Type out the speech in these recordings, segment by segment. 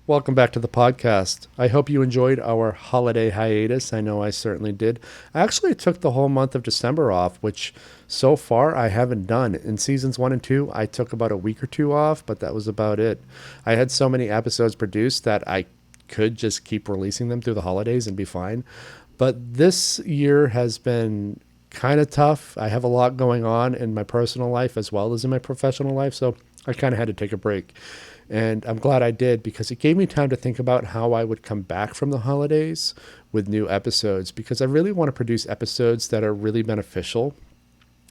Welcome back to the podcast. I hope you enjoyed our holiday hiatus. I know I certainly did. I actually took the whole month of December off, which so far I haven't done. In seasons one and two, I took about a week or two off, but that was about it. I had so many episodes produced that I could just keep releasing them through the holidays and be fine. But this year has been kind of tough. I have a lot going on in my personal life as well as in my professional life, so I kind of had to take a break. And I'm glad I did because it gave me time to think about how I would come back from the holidays with new episodes because I really want to produce episodes that are really beneficial.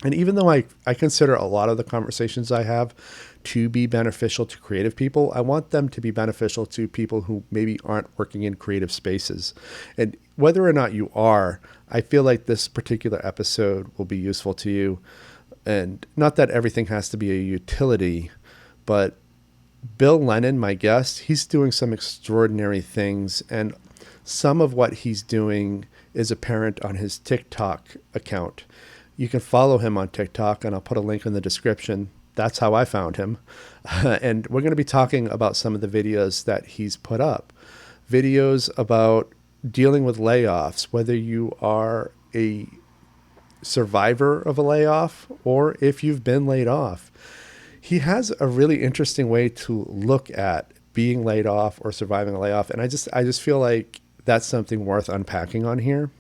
And even though I consider a lot of the conversations I have to be beneficial to creative people, I want them to be beneficial to people who maybe aren't working in creative spaces. And whether or not you are, I feel like this particular episode will be useful to you. And not that everything has to be a utility, but Bill Lennan, my guest, he's doing some extraordinary things, and some of what he's doing is apparent on his TikTok account. You can follow him on TikTok, and I'll put a link in the description. That's how I found him. And we're going to be talking about some of the videos that he's put up. Videos about dealing with layoffs, whether you are a survivor of a layoff or if you've been laid off. He has a really interesting way to look at being laid off or surviving a layoff. And I just feel like that's something worth unpacking on here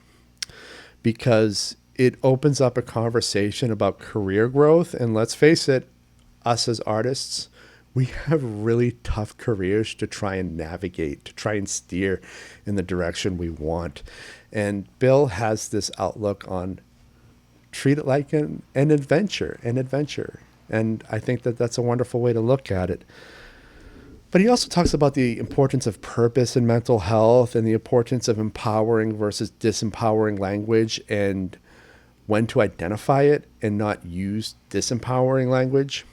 because it opens up a conversation about career growth. And let's face it, us as artists, we have really tough careers to try and navigate, to try and steer in the direction we want. And Bill has this outlook on treat it like an adventure. And I think that that's a wonderful way to look at it. But he also talks about the importance of purpose in mental health and the importance of empowering versus disempowering language and when to identify it and not use disempowering language.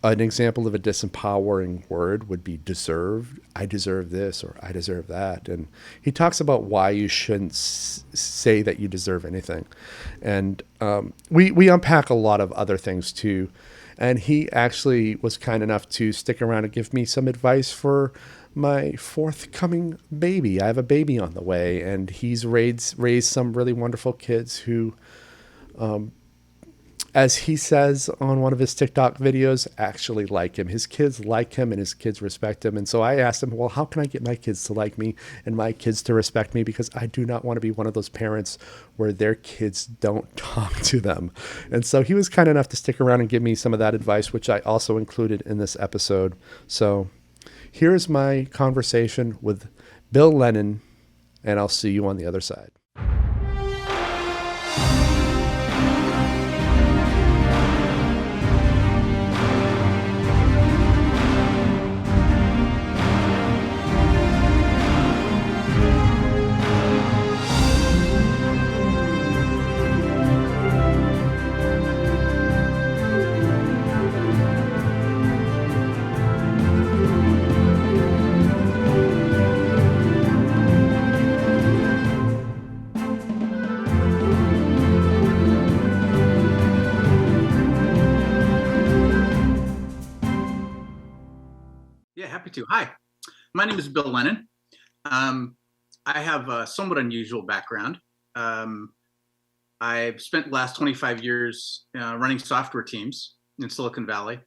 An example of a disempowering word would be deserved. I deserve this or I deserve that. And he talks about why you shouldn't say that you deserve anything. And we unpack a lot of other things too. And he actually was kind enough to stick around and give me some advice for my forthcoming baby. I have a baby on the way, and he's raised some really wonderful kids who as he says on one of his TikTok videos, actually like him. His kids like him and his kids respect him. And so I asked him, well, how can I get my kids to like me and my kids to respect me? Because I do not want to be one of those parents where their kids don't talk to them. And so he was kind enough to stick around and give me some of that advice, which I also included in this episode. So here's my conversation with Bill Lennan, and I'll see you on the other side. Happy to. Hi, my name is Bill Lennan. I have a somewhat unusual background. I've spent the last 25 years running software teams in Silicon Valley,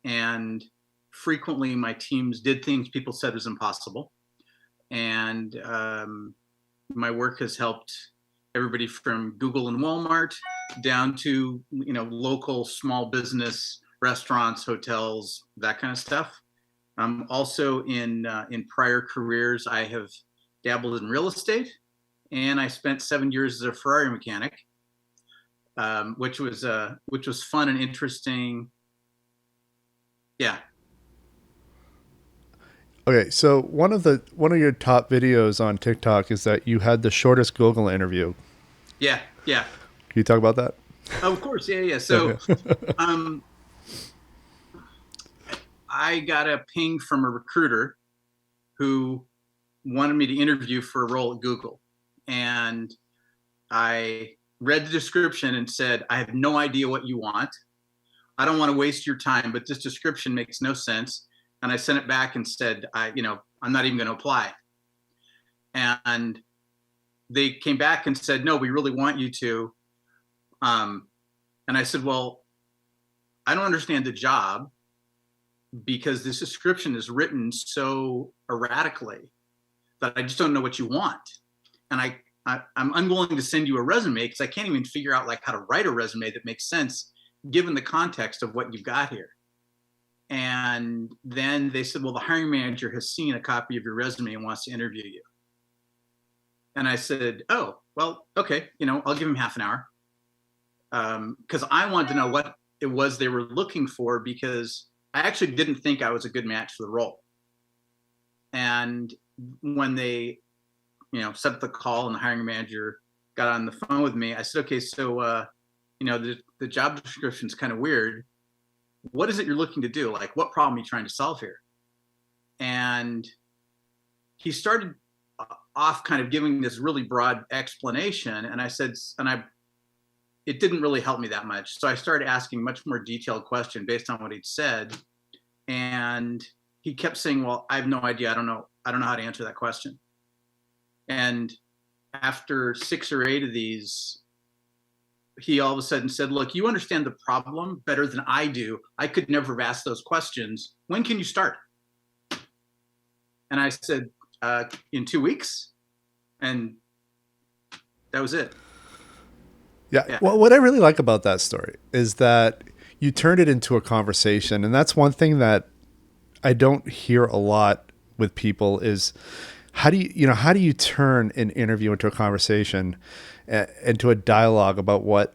and frequently my teams did things people said was impossible. And my work has helped everybody from Google and Walmart down to local small business, restaurants, hotels, that kind of stuff. Also in prior careers, I have dabbled in real estate, and I spent 7 years as a Ferrari mechanic, which was fun and interesting. Yeah. Okay, so one of your top videos on TikTok is that you had the shortest Google interview. Yeah. Can you talk about that? Of course, yeah. So, Okay. I got a ping from a recruiter who wanted me to interview for a role at Google. And I read the description and said, I have no idea what you want. I don't want to waste your time, but this description makes no sense. And I sent it back and said, I'm not even going to apply. And they came back and said, no, we really want you to. And I said, well, I don't understand the job because this description is written so erratically that I just don't know what you want. And I'm unwilling to send you a resume because I can't even figure out like how to write a resume that makes sense given the context of what you've got here. And then they said, well, the hiring manager has seen a copy of your resume and wants to interview you. And I said, oh, well, okay, I'll give him half an hour. Because I wanted to know what it was they were looking for, because I actually didn't think I was a good match for the role. And when they, set up the call and the hiring manager got on the phone with me, I said, okay, so, the job description is kind of weird. What is it you're looking to do? Like, what problem are you trying to solve here? And he started off kind of giving this really broad explanation. And I said, it didn't really help me that much. So I started asking much more detailed question based on what he'd said. And he kept saying, well, I have no idea. I don't know how to answer that question. And after 6 or 8 of these, he all of a sudden said, look, you understand the problem better than I do. I could never have asked those questions. When can you start? And I said, in 2 weeks. And that was it. Yeah. Well, what I really like about that story is that you turned it into a conversation. And that's one thing that I don't hear a lot with people is how do you turn an interview into a conversation, into a dialogue about what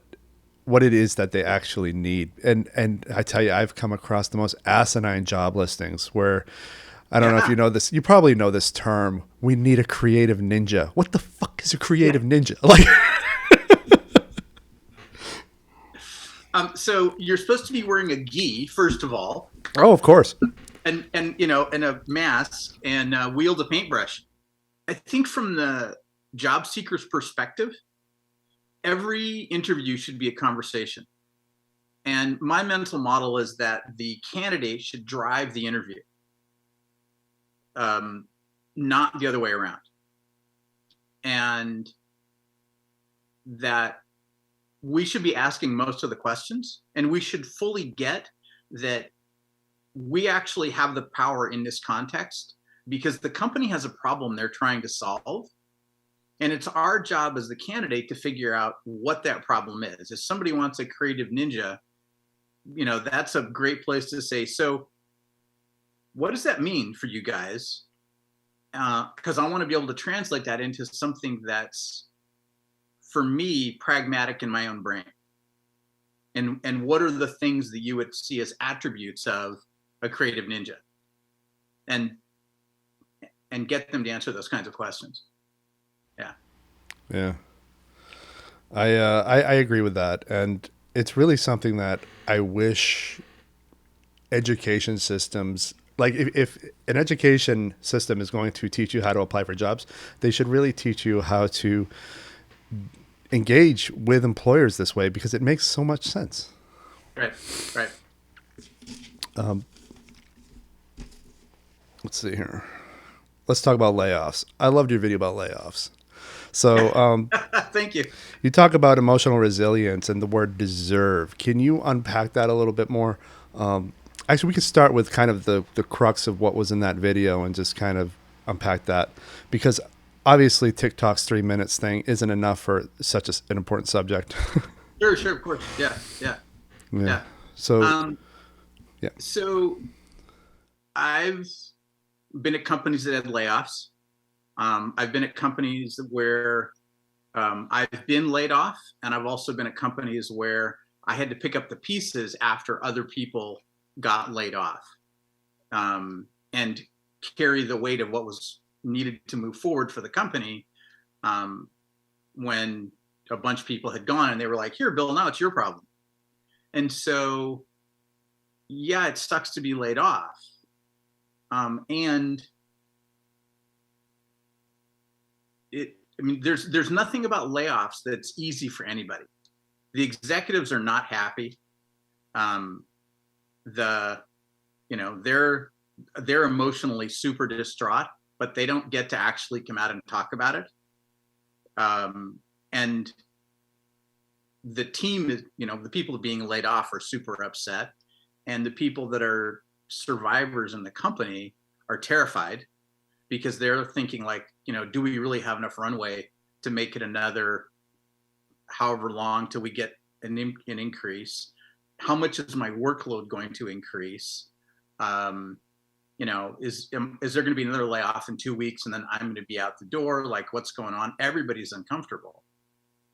it is that they actually need. And I tell you, I've come across the most asinine job listings where, I don't know if you know this, you probably know this term, we need a creative ninja. What the fuck is a creative ninja? Like, so you're supposed to be wearing a gi, first of all. Oh, of course. And a mask and wield a paintbrush. I think from the job seeker's perspective, every interview should be a conversation. And my mental model is that the candidate should drive the interview, not the other way around. And that we should be asking most of the questions, and we should fully get that we actually have the power in this context because the company has a problem they're trying to solve. And it's our job as the candidate to figure out what that problem is. If somebody wants a creative ninja, that's a great place to say, so what does that mean for you guys? Because I want to be able to translate that into something that's, for me, pragmatic in my own brain. And what are the things that you would see as attributes of a creative ninja? And get them to answer those kinds of questions. Yeah. I agree with that. And it's really something that I wish education systems, like if an education system is going to teach you how to apply for jobs, they should really teach you how to engage with employers this way because it makes so much sense. Right. Let's see here. Let's talk about layoffs. I loved your video about layoffs. So, thank you. You talk about emotional resilience and the word deserve. Can you unpack that a little bit more? Actually, we could start with kind of the crux of what was in that video and just kind of unpack that, because obviously TikTok's 3 minutes thing isn't enough for such an important subject. Sure, of course. Yeah. So, So I've been at companies that had layoffs. I've been at companies where I've been laid off, and I've also been at companies where I had to pick up the pieces after other people got laid off, and carry the weight of what was needed to move forward for the company when a bunch of people had gone and they were like, here, Bill, now it's your problem. And so, yeah, it sucks to be laid off. And there's nothing about layoffs that's easy for anybody. The executives are not happy. They're they're emotionally super distraught, but they don't get to actually come out and talk about it. And the team is, the people being laid off are super upset, and the people that are survivors in the company are terrified because they're thinking like, do we really have enough runway to make it another however long till we get an increase? How much is my workload going to increase? Is there going to be another layoff in 2 weeks and then I'm going to be out the door? Like, what's going on? Everybody's uncomfortable.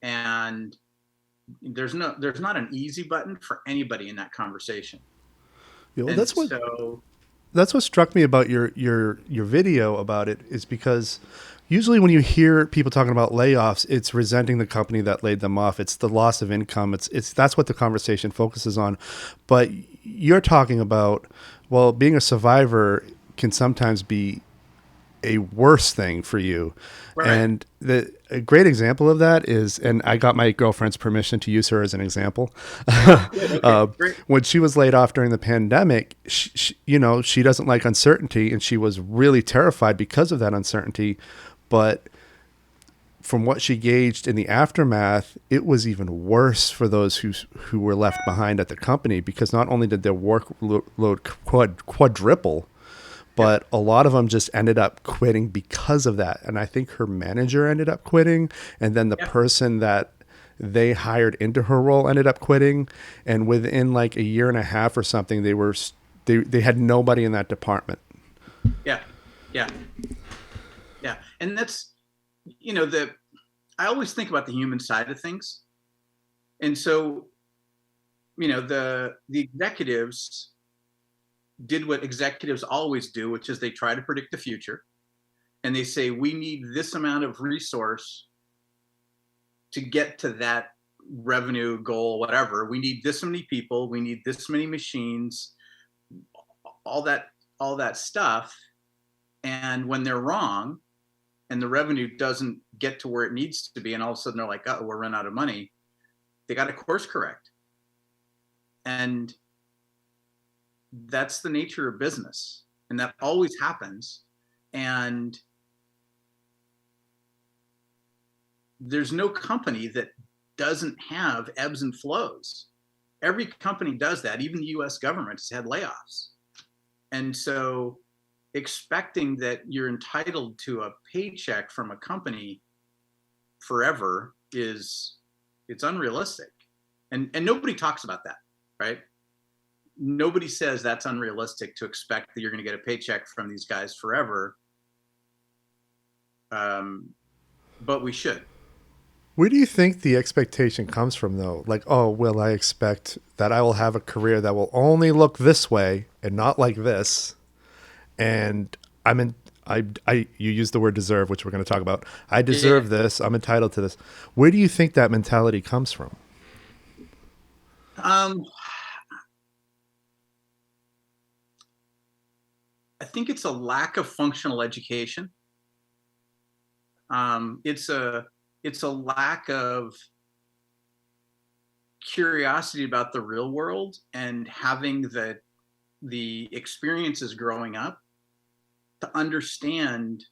And there's not an easy button for anybody in that conversation. Yeah, well, And so that's what struck me about your video about it, is because usually when you hear people talking about layoffs, it's resenting the company that laid them off. It's the loss of income. It's that's what the conversation focuses on. But you're talking about, well, being a survivor can sometimes be a worse thing for you. right. And a great example of that is, and I got my girlfriend's permission to use her as an example. Okay, great. When she was laid off during the pandemic, she doesn't like uncertainty, and she was really terrified because of that uncertainty. But from what she gauged in the aftermath, it was even worse for those who were left behind at the company, because not only did their workload quadruple, but a lot of them just ended up quitting because of that. And I think her manager ended up quitting, and then the person that they hired into her role ended up quitting. And within like a year and a half or something, they had nobody in that department. Yeah. Yeah. Yeah. And that's, I always think about the human side of things. And so, the executives did what executives always do, which is they try to predict the future. And they say, we need this amount of resource to get to that revenue goal, whatever. We need this many people. We need this many machines, all that stuff. And when they're wrong and the revenue doesn't get to where it needs to be, and all of a sudden they're like, oh, we're running out of money, they got to course correct. And that's the nature of business, and that always happens. And there's no company that doesn't have ebbs and flows. Every company does that. Even the US government has had layoffs. And so expecting that you're entitled to a paycheck from a company forever it's unrealistic. And nobody talks about that, right? Nobody says that's unrealistic to expect that you're going to get a paycheck from these guys forever. But we should. Where do you think the expectation comes from, though? Like, oh, will I expect that I will have a career that will only look this way and not like this? And you use the word deserve, which we're going to talk about. I deserve this. I'm entitled to this. Where do you think that mentality comes from? I think it's a lack of functional education. It's a lack of curiosity about the real world and having the experiences growing up to understand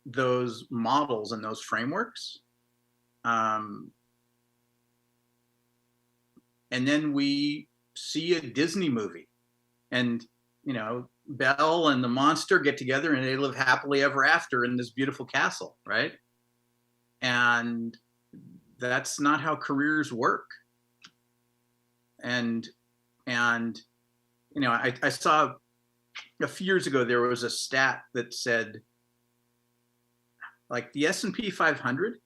those models and those frameworks. And then we see a Disney movie, and Belle and the monster get together and they live happily ever after in this beautiful castle, right? And that's not how careers work. And I saw a few years ago, there was a stat that said, like, the S&P 500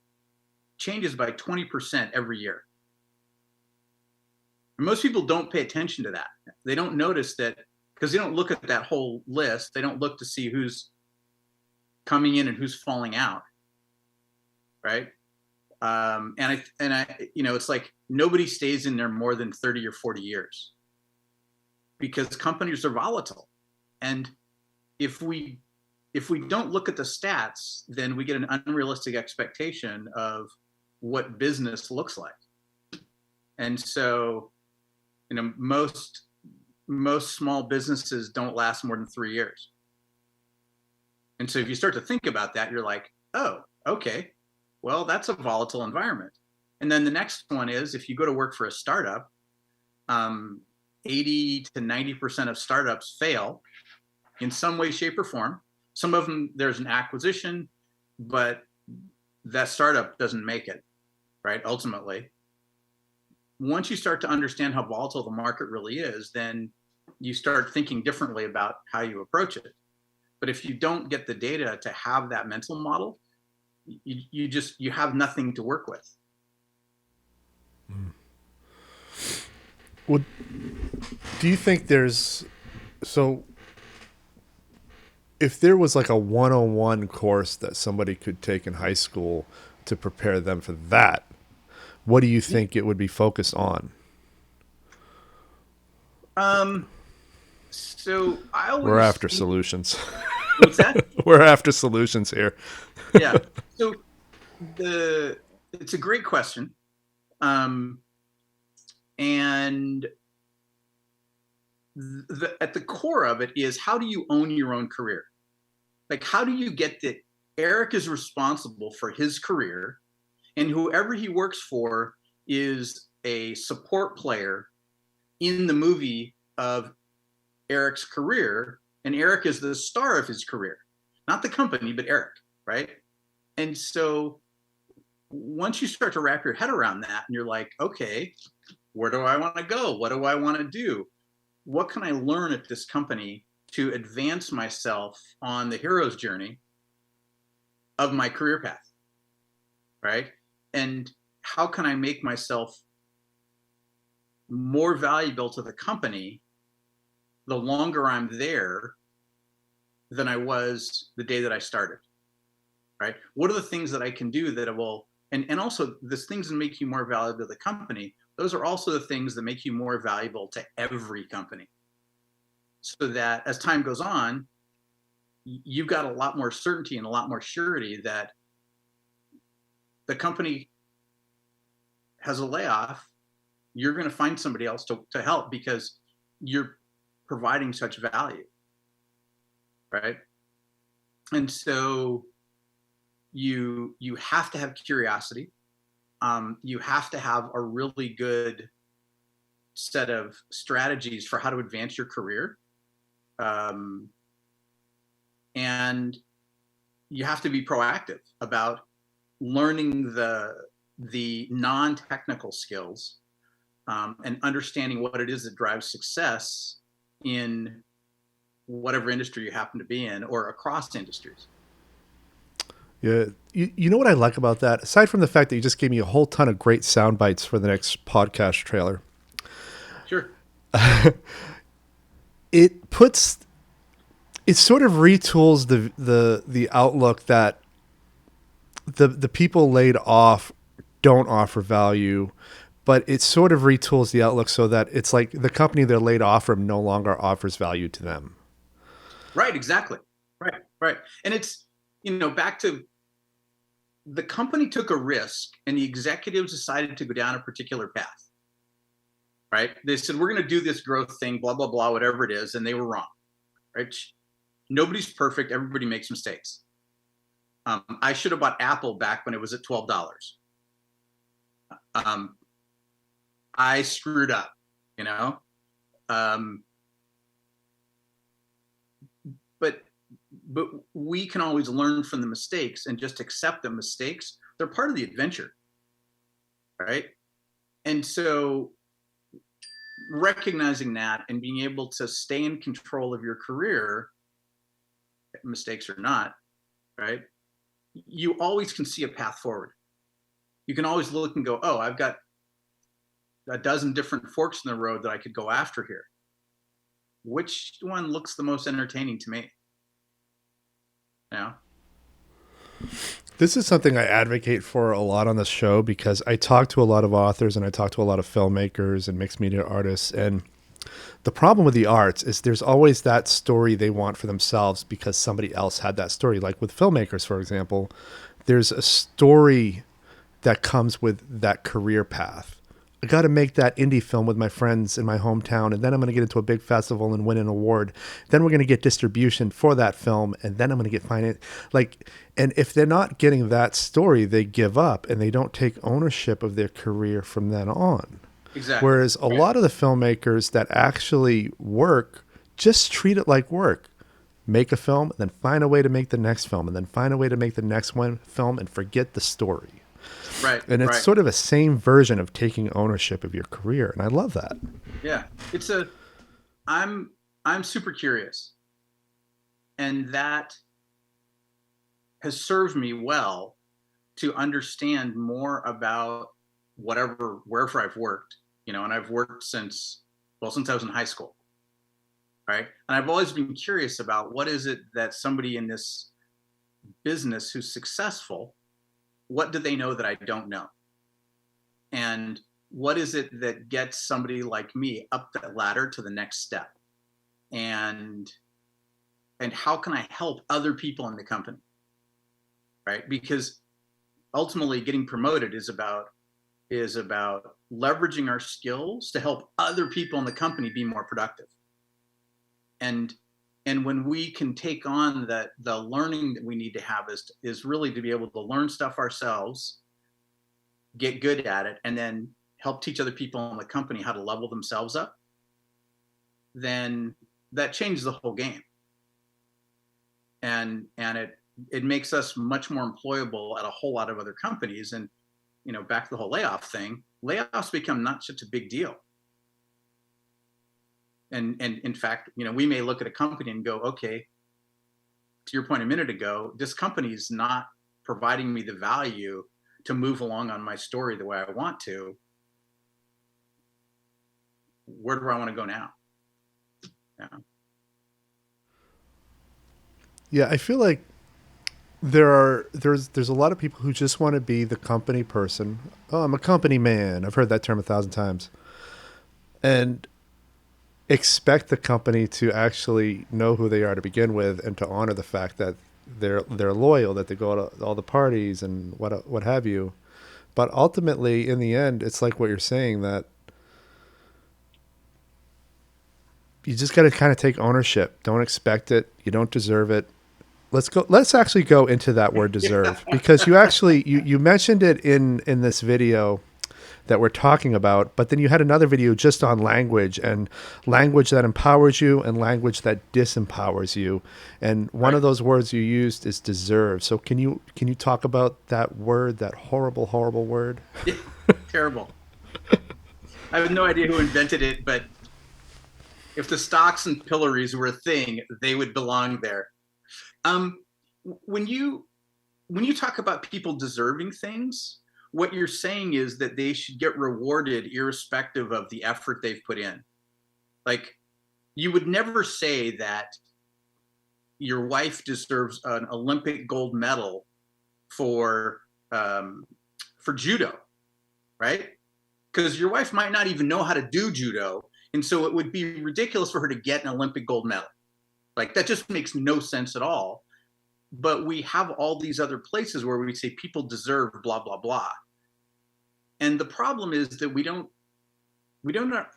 changes by 20% every year. And most people don't pay attention to that. They don't notice that, because they don't look at that whole list. They don't look to see who's coming in and who's falling out, right? And it's like nobody stays in there more than 30 or 40 years, because companies are volatile. And if we don't look at the stats, then we get an unrealistic expectation of what business looks like. And so, most small businesses don't last more than 3 years. And so if you start to think about that, you're like, oh, okay, well, that's a volatile environment. And then the next one is if you go to work for a startup, 80 to 90% of startups fail in some way, shape, or form. Some of them, there's an acquisition, but that startup doesn't make it, right? Ultimately, once you start to understand how volatile the market really is, then you start thinking differently about how you approach it. But if you don't get the data to have that mental model, you have nothing to work with. Well, do you think so if there was like a 101 course that somebody could take in high school to prepare them for that, what do you think it would be focused on? So I We're always after solutions. what's that? We're after solutions here. Yeah. So it's a great question. Um, and at the core of it is, how do you own your own career? Like, how do you get that Eric is responsible for his career, and whoever he works for is a support player in the movie of Eric's career, and Eric is the star of his career, not the company, but Eric, right? And so once you start to wrap your head around that, and you're like, okay, where do I want to go? What do I want to do? What can I learn at this company to advance myself on the hero's journey of my career path, right? And how can I make myself more valuable to the company the longer I'm there than I was the day that I started, right? What are the things that I can do that will, and also the things that make you more valuable to the company, those are also the things that make you more valuable to every company. So that as time goes on, you've got a lot more certainty and a lot more surety that the company has a layoff, you're going to find somebody else to help because you're providing such value, right? And so you have to have curiosity. You have to have a really good set of strategies for how to advance your career. And you have to be proactive about learning the non-technical skills, and understanding what it is that drives success in whatever industry you happen to be in or across industries. Yeah, you know what I like about that? Aside from the fact that you just gave me a whole ton of great sound bites for the next podcast trailer, Sure. it puts it sort of retools the outlook that the people laid off don't offer value, but it sort of retools the outlook so that it's like the company they're laid off from no longer offers value to them. Right, exactly. Right. And it's, back to the company took a risk and the executives decided to go down a particular path, right? They said, we're going to do this growth thing, blah, blah, blah, whatever it is. And they were wrong, right? Nobody's perfect. Everybody makes mistakes. I should have bought Apple back when it was at $12. I screwed up, but we can always learn from the mistakes and just accept the mistakes. They're part of the adventure, right? And so recognizing that and being able to stay in control of your career, mistakes or not, right? You always can see a path forward. You can always look and go, oh, I've got a dozen different forks in the road that I could go after here. Which one looks the most entertaining to me? Yeah. This is something I advocate for a lot on this show because I talk to a lot of authors and I talk to a lot of filmmakers and mixed media artists. And the problem with the arts is there's always that story they want for themselves because somebody else had that story. Like with filmmakers, for example, there's a story that comes with that career path I got to make that indie film with my friends in my hometown, and then I'm going to get into a big festival and win an award. Then we're going to get distribution for that film, and then I'm going to get finance. Like, and if they're not getting that story, they give up and they don't take ownership of their career from then on. Exactly. Whereas a Right. lot of the filmmakers that actually work just treat it like work. Make a film, then find a way to make the next film, and then find a way to make the next one film and forget the story. Right. And it's Right. sort of a same version of taking ownership of your career. And I love that. Yeah. It's a. I'm super curious, and that has served me well to understand more about wherever I've worked. And I've worked since I was in high school, right? And I've always been curious about what is it that somebody in this business who's successful, what do they know that I don't know? And what is it that gets somebody like me up the ladder to the next step? And how can I help other people in the company? Right? Because ultimately getting promoted is about leveraging our skills to help other people in the company be more productive. And when we can take on the learning that we need to have is really to be able to learn stuff ourselves, get good at it, and then help teach other people in the company how to level themselves up, then that changes the whole game. And it makes us much more employable at a whole lot of other companies. And back to the whole layoff thing, layoffs become not such a big deal. And in fact, we may look at a company and go, okay, to your point a minute ago, this company is not providing me the value to move along on my story the way I want to. Where do I want to go now? Yeah. Yeah, I feel like there's a lot of people who just want to be the company person. Oh, I'm a company man. I've heard that term 1,000 times. And expect the company to actually know who they are to begin with and to honor the fact that they're loyal, that they go to all the parties and what have you. But ultimately, in the end, it's like what you're saying, that you just got to kind of take ownership. Don't expect it. You don't deserve it. Let's actually go into that word deserve, because you mentioned it in this video that we're talking about, but then you had another video just on language, and language that empowers you and language that disempowers you. And one of those words you used is deserve. So can you talk about that word, that horrible, horrible word? Yeah, terrible. I have no idea who invented it, but if the stocks and pillories were a thing, they would belong there. When you talk about people deserving things, what you're saying is that they should get rewarded irrespective of the effort they've put in. Like, you would never say that your wife deserves an Olympic gold medal for judo, right? Because your wife might not even know how to do judo, and so it would be ridiculous for her to get an Olympic gold medal. Like, that just makes no sense at all. But we have all these other places where we say people deserve blah, blah, blah. And the problem is that we don't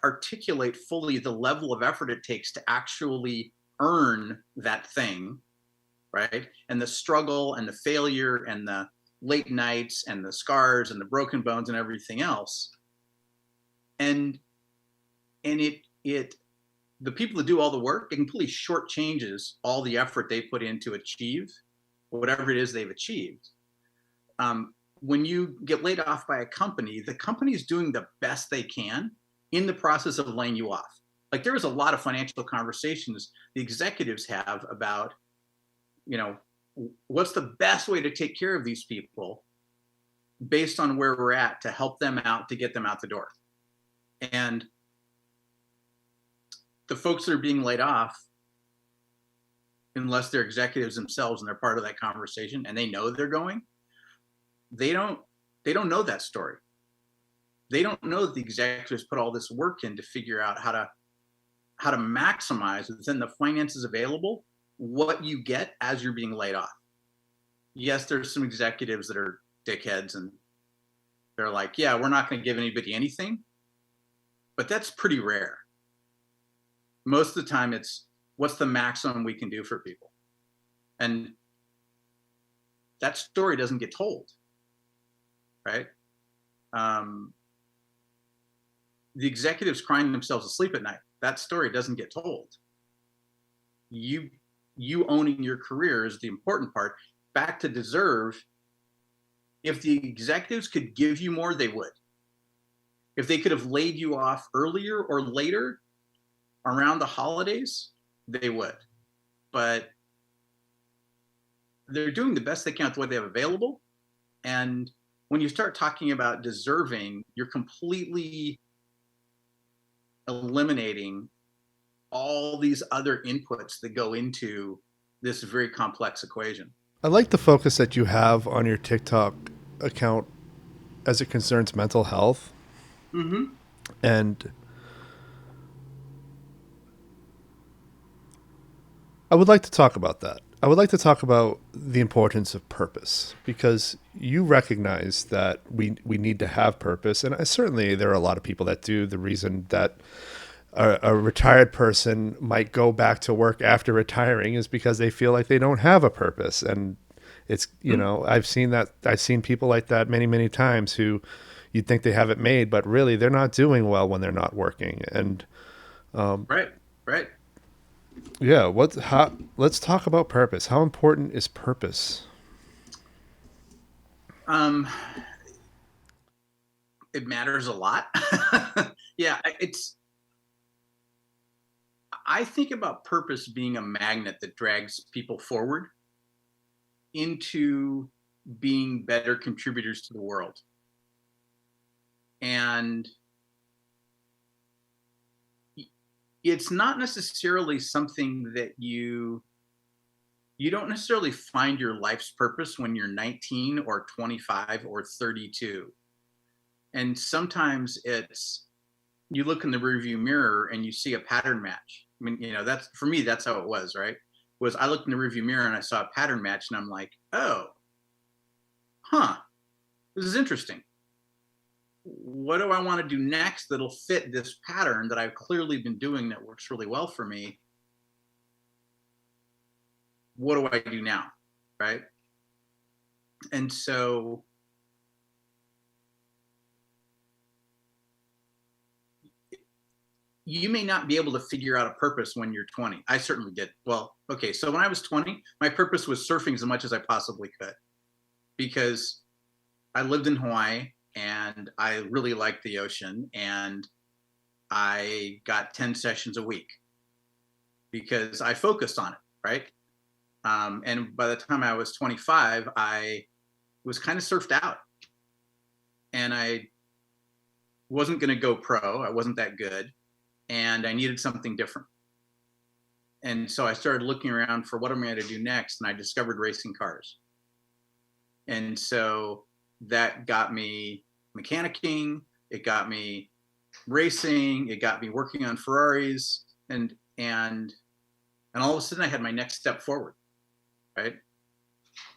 articulate fully the level of effort it takes to actually earn that thing, right? And the struggle and the failure and the late nights and the scars and the broken bones and everything else. And the people that do all the work, it completely shortchanges all the effort they put in to achieve whatever it is they've achieved. When you get laid off by a company, the company is doing the best they can in the process of laying you off. Like, there was a lot of financial conversations the executives have about, what's the best way to take care of these people based on where we're at to help them out, to get them out the door. And the folks that are being laid off, unless they're executives themselves and they're part of that conversation and they know they're going, they don't know that story. They don't know that the executives put all this work in to figure out how to maximize within the finances available what you get as you're being laid off. Yes, there's some executives that are dickheads and they're like, yeah, we're not going to give anybody anything. but that's pretty rare. Most of the time it's what's the maximum we can do for people. And that story doesn't get told, right? The executives crying themselves asleep at night, that story doesn't get told. You owning your career is the important part. Back to deserve, if the executives could give you more, they would. If they could have laid you off earlier or later around the holidays, they would. But they're doing the best they can with what they have available. And when you start talking about deserving, you're completely eliminating all these other inputs that go into this very complex equation. I like the focus that you have on your TikTok account as it concerns mental health. Mm-hmm. And I would like to talk about that. I would like to talk about the importance of purpose, because you recognize that we need to have purpose. And certainly there are a lot of people that do. The reason that a retired person might go back to work after retiring is because they feel like they don't have a purpose. And it's, you know, I've seen people like that many, many times who you'd think they have it made, but really they're not doing well when they're not working. And Right. yeah, let's talk about purpose. How important is purpose? It matters a lot. Yeah, I think about purpose being a magnet that drags people forward into being better contributors to the world. And it's not necessarily something that you don't necessarily find your life's purpose when you're 19 or 25 or 32. And sometimes it's, you look in the rearview mirror and you see a pattern match. I mean, you know, that's, for me, that's how it was, right? Was I looked in the rearview mirror and I saw a pattern match and I'm like, oh, this is interesting. What do I want to do next that'll fit this pattern that I've clearly been doing that works really well for me? What do I do now? Right. And so you may not be able to figure out a purpose when you're 20. I certainly did. Well, okay. So when I was 20, my purpose was surfing as much as I possibly could, because I lived in Hawaii and I really liked the ocean, and I got 10 sessions a week because I focused on it, right? And by the time I was 25, I was kind of surfed out, and I wasn't going to go pro. I wasn't that good, and I needed something different. And so I started looking around for what am I going to do next, and I discovered racing cars. And so that got me mechanicking, it got me racing, it got me working on Ferraris, and all of a sudden I had my next step forward, right?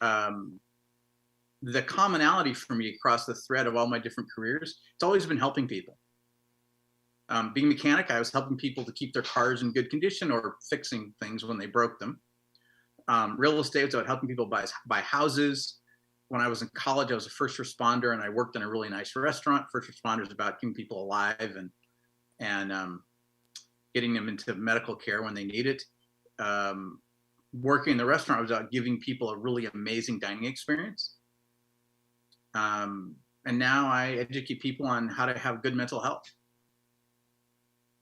The commonality for me across the thread of all my different careers, it's always been helping people. Being a mechanic, I was helping people to keep their cars in good condition or fixing things when they broke them. Real estate was about helping people buy houses. When I was in college, I was a first responder, and I worked in a really nice restaurant. First responders about keeping people alive and getting them into medical care when they need it. Working in the restaurant was about giving people a really amazing dining experience. And now I educate people on how to have good mental health.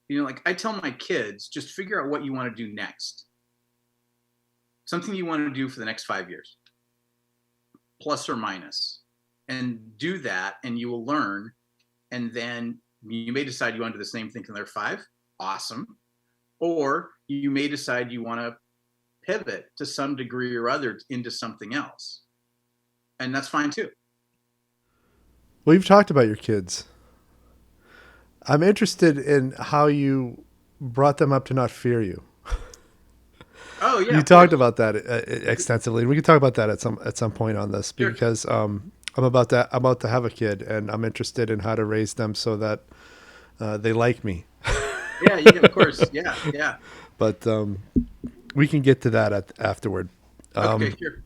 You know, like I tell my kids, just figure out what you want to do next. Something you want to do for the next 5 years. Plus or minus, and do that, and you will learn. And then you may decide you want to do the same thing in their 5. Awesome. Or you may decide you want to pivot to some degree or other into something else. And that's fine too. Well, you've talked about your kids. I'm interested in how you brought them up to not fear you. Oh yeah, you talked about that extensively. We can talk about that at some point on this, sure. Because I'm about to have a kid, and I'm interested in how to raise them so that They like me. Yeah, yeah, of course. Yeah, yeah. But we can get to that afterward. Okay, sure.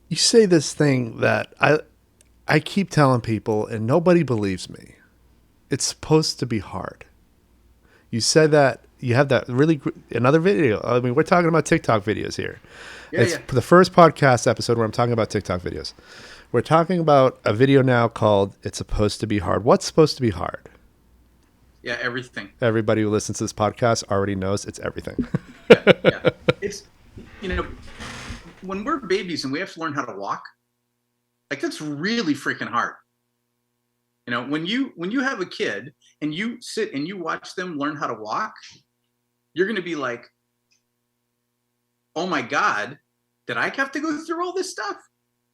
You say this thing that I keep telling people, and nobody believes me. It's supposed to be hard. You said that you have that really another video. I mean, we're talking about TikTok videos here. Yeah, It's yeah. the first podcast episode where I'm talking about TikTok videos. We're talking about a video now called "It's Supposed to Be Hard." What's supposed to be hard? Yeah, everything. Everybody who listens to this podcast already knows it's everything. Yeah, yeah. It's, you know, when we're babies and we have to learn how to walk, like that's really freaking hard. You know, when you have a kid and you sit and you watch them learn how to walk, you're going to be like, "Oh my God, did I have to go through all this stuff?"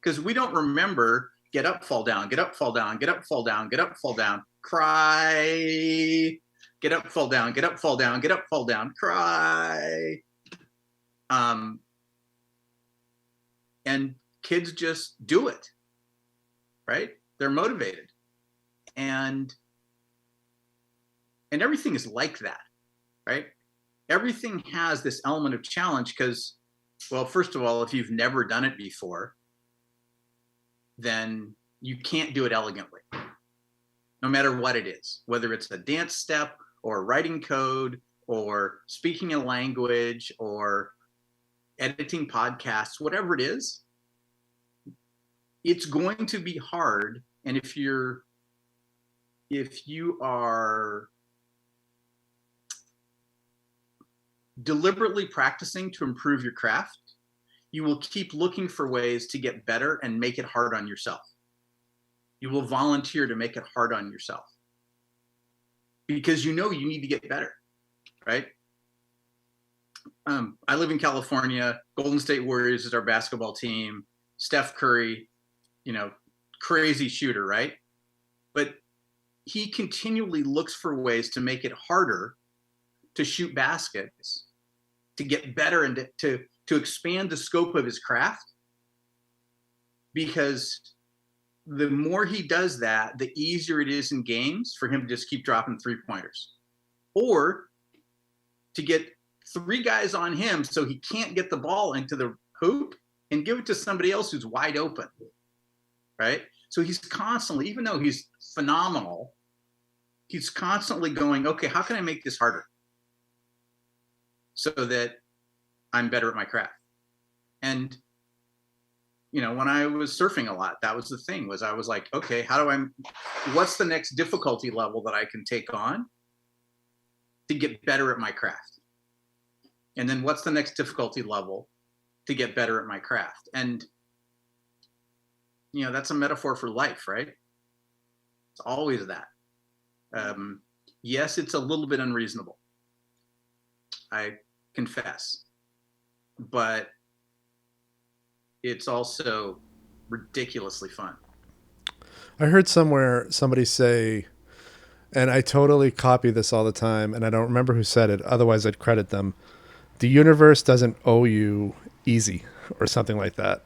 Because we don't remember get up, fall down, get up, fall down, get up, fall down, get up, fall down, cry, get up, fall down, get up, fall down, get up, fall down, cry. Um, and kids just do it, right? They're motivated, and everything is like that, right? Everything has this element of challenge because, well, first of all, if you've never done it before, then you can't do it elegantly, no matter what it is, whether it's a dance step or writing code or speaking a language or editing podcasts, whatever it is, it's going to be hard. And if you are deliberately practicing to improve your craft, you will keep looking for ways to get better and make it hard on yourself. You will volunteer to make it hard on yourself because you know you need to get better, right? I live in California. Golden State Warriors is our basketball team. Steph Curry, crazy shooter, right? But he continually looks for ways to make it harder to shoot baskets, to get better and to expand the scope of his craft, because the more he does that, the easier it is in games for him to just keep dropping 3-pointers or to get 3 guys on him so he can't get the ball into the hoop and give it to somebody else who's wide open, right? So he's constantly, even though he's phenomenal, he's constantly going, okay, how can I make this harder so that I'm better at my craft? And when I was surfing a lot, that was the thing, was I was like, okay, what's the next difficulty level that I can take on to get better at my craft? And then what's the next difficulty level to get better at my craft? And, that's a metaphor for life, right? It's always that. Yes, it's a little bit unreasonable, I confess, but it's also ridiculously fun. I heard somewhere somebody say, and I totally copy this all the time, and I don't remember who said it, otherwise I'd credit them. The universe doesn't owe you easy or something like that.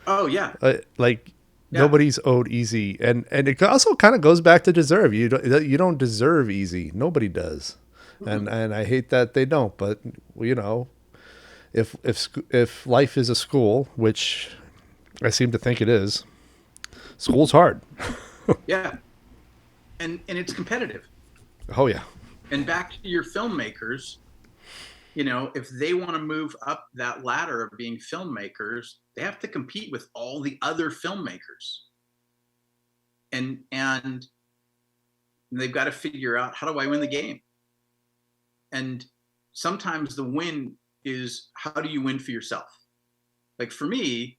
Oh, yeah. Like Yeah. nobody's owed easy. And it also kind of goes back to deserve. You don't deserve easy. Nobody does. Mm-hmm. And I hate that they don't, but if life is a school, which I seem to think it is, school's hard. Yeah. And it's competitive. Oh yeah. And back to your filmmakers, if they want to move up that ladder of being filmmakers, they have to compete with all the other filmmakers. And they've got to figure out, how do I win the game? And sometimes the win is, how do you win for yourself? Like for me,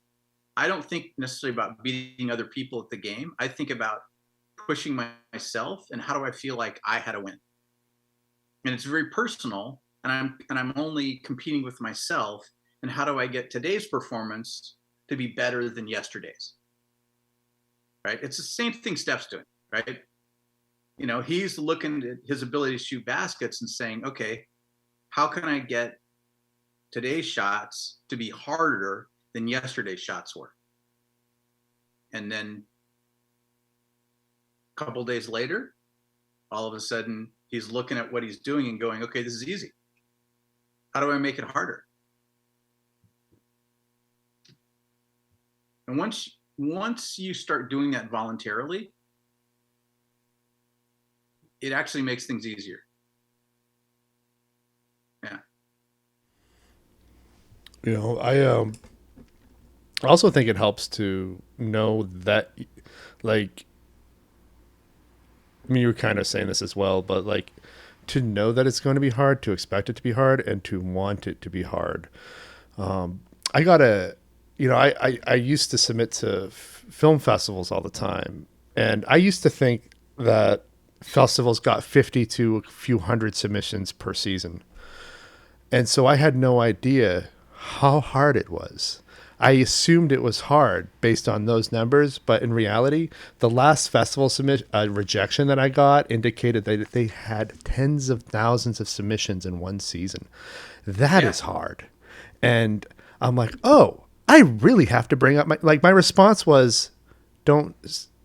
I don't think necessarily about beating other people at the game. I think about pushing myself and how do I feel like I had a win. And it's very personal, and I'm only competing with myself, and how do I get today's performance to be better than yesterday's? Right? It's the same thing Steph's doing, right? He's looking at his ability to shoot baskets and saying, okay, how can I get today's shots to be harder than yesterday's shots were? And then A couple days later, all of a sudden he's looking at what he's doing and going, okay, this is easy. How do I make it harder? And once you start doing that voluntarily, it actually makes things easier. Yeah. I also think it helps to know that, like, I mean, you were kind of saying this as well, but like, to know that it's going to be hard, to expect it to be hard, and to want it to be hard. I gotta, I used to submit to film festivals all the time, and I used to think that festivals got 50 to a few hundred submissions per season. And so I had no idea how hard it was. I assumed it was hard based on those numbers, but in reality, the last festival rejection that I got indicated that they had tens of thousands of submissions in one season. That is hard. And I'm like, oh, I really have to bring up my response was, don't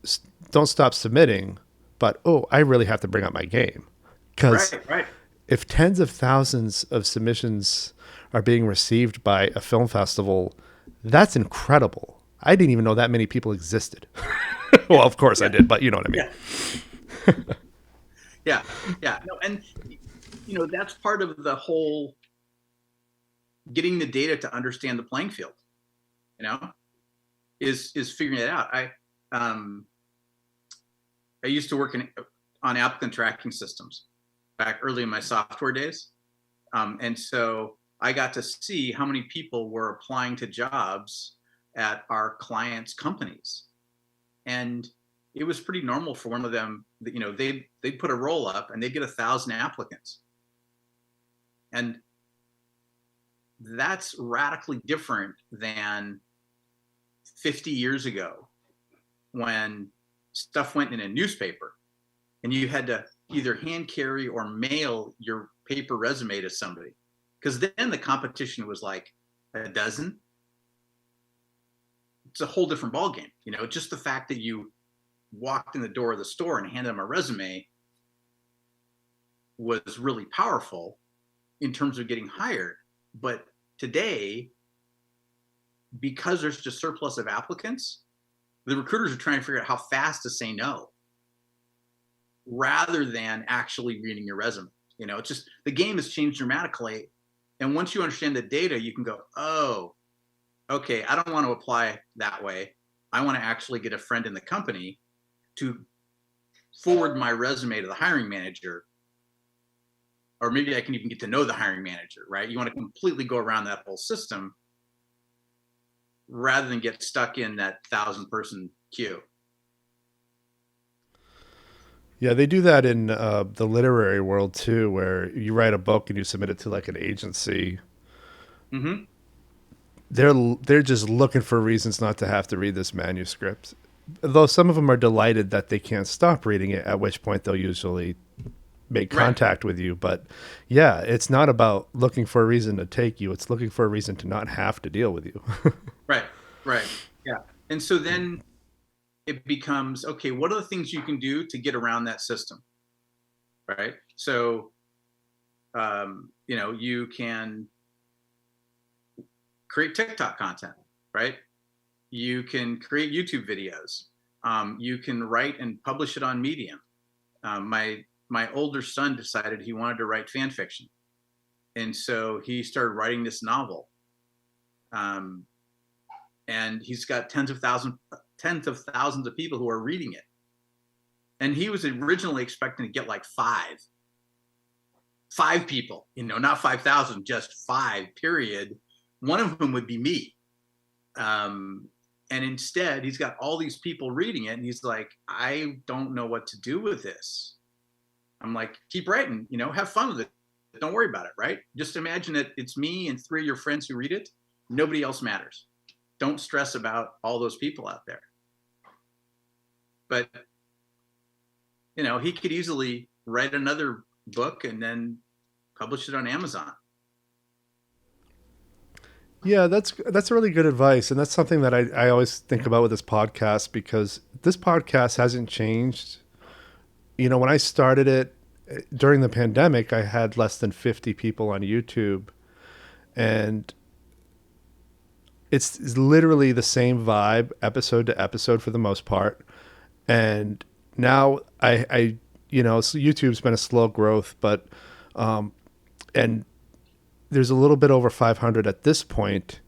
stop submitting, but I really have to bring up my game, because Right. if tens of thousands of submissions are being received by a film festival, that's incredible. I didn't even know that many people existed. Well, of course I did, but you know what I mean. Yeah. No, and that's part of the whole getting the data to understand the playing field. Is figuring it out. I used to work on applicant tracking systems back early in my software days, and so I got to see how many people were applying to jobs at our clients' companies, and it was pretty normal for one of them that they'd put a roll up and they'd get 1,000 applicants, and that's radically different than 50 years ago when stuff went in a newspaper and you had to either hand carry or mail your paper resume to somebody, because then the competition was like a dozen. It's a whole different ballgame. Just the fact that you walked in the door of the store and handed them a resume was really powerful in terms of getting hired. But today, because there's just surplus of applicants, the recruiters are trying to figure out how fast to say no rather than actually reading your resume. It's just, the game has changed dramatically. And once you understand the data, you can go, oh, okay, I don't want to apply that way. I want to actually get a friend in the company to forward my resume to the hiring manager. Or maybe I can even get to know the hiring manager, right? You want to completely go around that whole system rather than get stuck in that 1,000-person queue. Yeah, they do that in the literary world too, where you write a book and you submit it to like an agency. Mm-hmm. They're just looking for reasons not to have to read this manuscript. Though some of them are delighted that they can't stop reading it, at which point they'll usually make contact with you. But yeah, it's not about looking for a reason to take you. It's looking for a reason to not have to deal with you. Right. Yeah. And so then it becomes, okay, what are the things you can do to get around that system? Right. So, you can create TikTok content, right? You can create YouTube videos. You can write and publish it on Medium. My older son decided he wanted to write fan fiction, and so he started writing this novel. And he's got tens of thousands of people who are reading it. And he was originally expecting to get like five people, not 5,000, just 5, period. One of them would be me. And instead, he's got all these people reading it, and he's like, I don't know what to do with this. I'm like, keep writing, have fun with it. Don't worry about it, right? Just imagine that it's me and 3 of your friends who read it. Nobody else matters. Don't stress about all those people out there. But, he could easily write another book and then publish it on Amazon. Yeah, that's really good advice. And that's something that I always think about with this podcast, because this podcast hasn't changed when I started it during the pandemic, I had less than 50 people on YouTube, and it's literally the same vibe episode to episode for the most part. And now so YouTube's been a slow growth, but and there's a little bit over 500 at this point.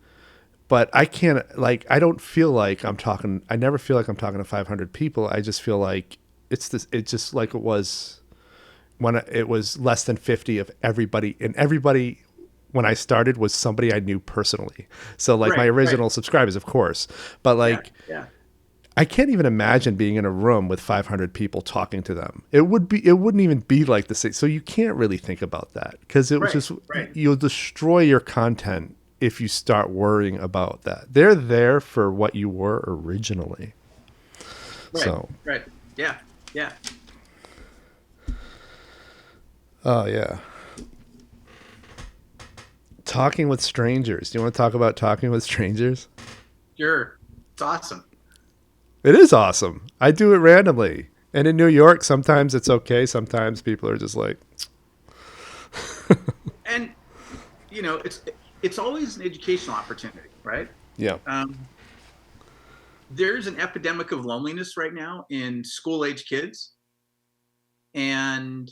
But I can't, like, I don't feel like I'm talking. I never feel like I'm talking to 500 people. I just feel like it's this. It's just like it was when it was less than 50 of everybody, and everybody when I started was somebody I knew personally. So like my Right, right. original subscribers, of course, but Yeah, like yeah. I can't even imagine being in a room with 500 people talking to them. It wouldn't even be like the same. So you can't really think about that because it was Right, just, right, you'll destroy your content if you start worrying about that. They're there for what you were originally. right, So, right. Yeah, yeah. oh yeah. Talking with strangers. Do you want to talk about talking with strangers? Sure. It's awesome. It is awesome. I do it randomly. And in New York, sometimes it's okay. Sometimes people are just like, And it's always an educational opportunity, right? yeah. Um, there's an epidemic of loneliness right now in school age kids, and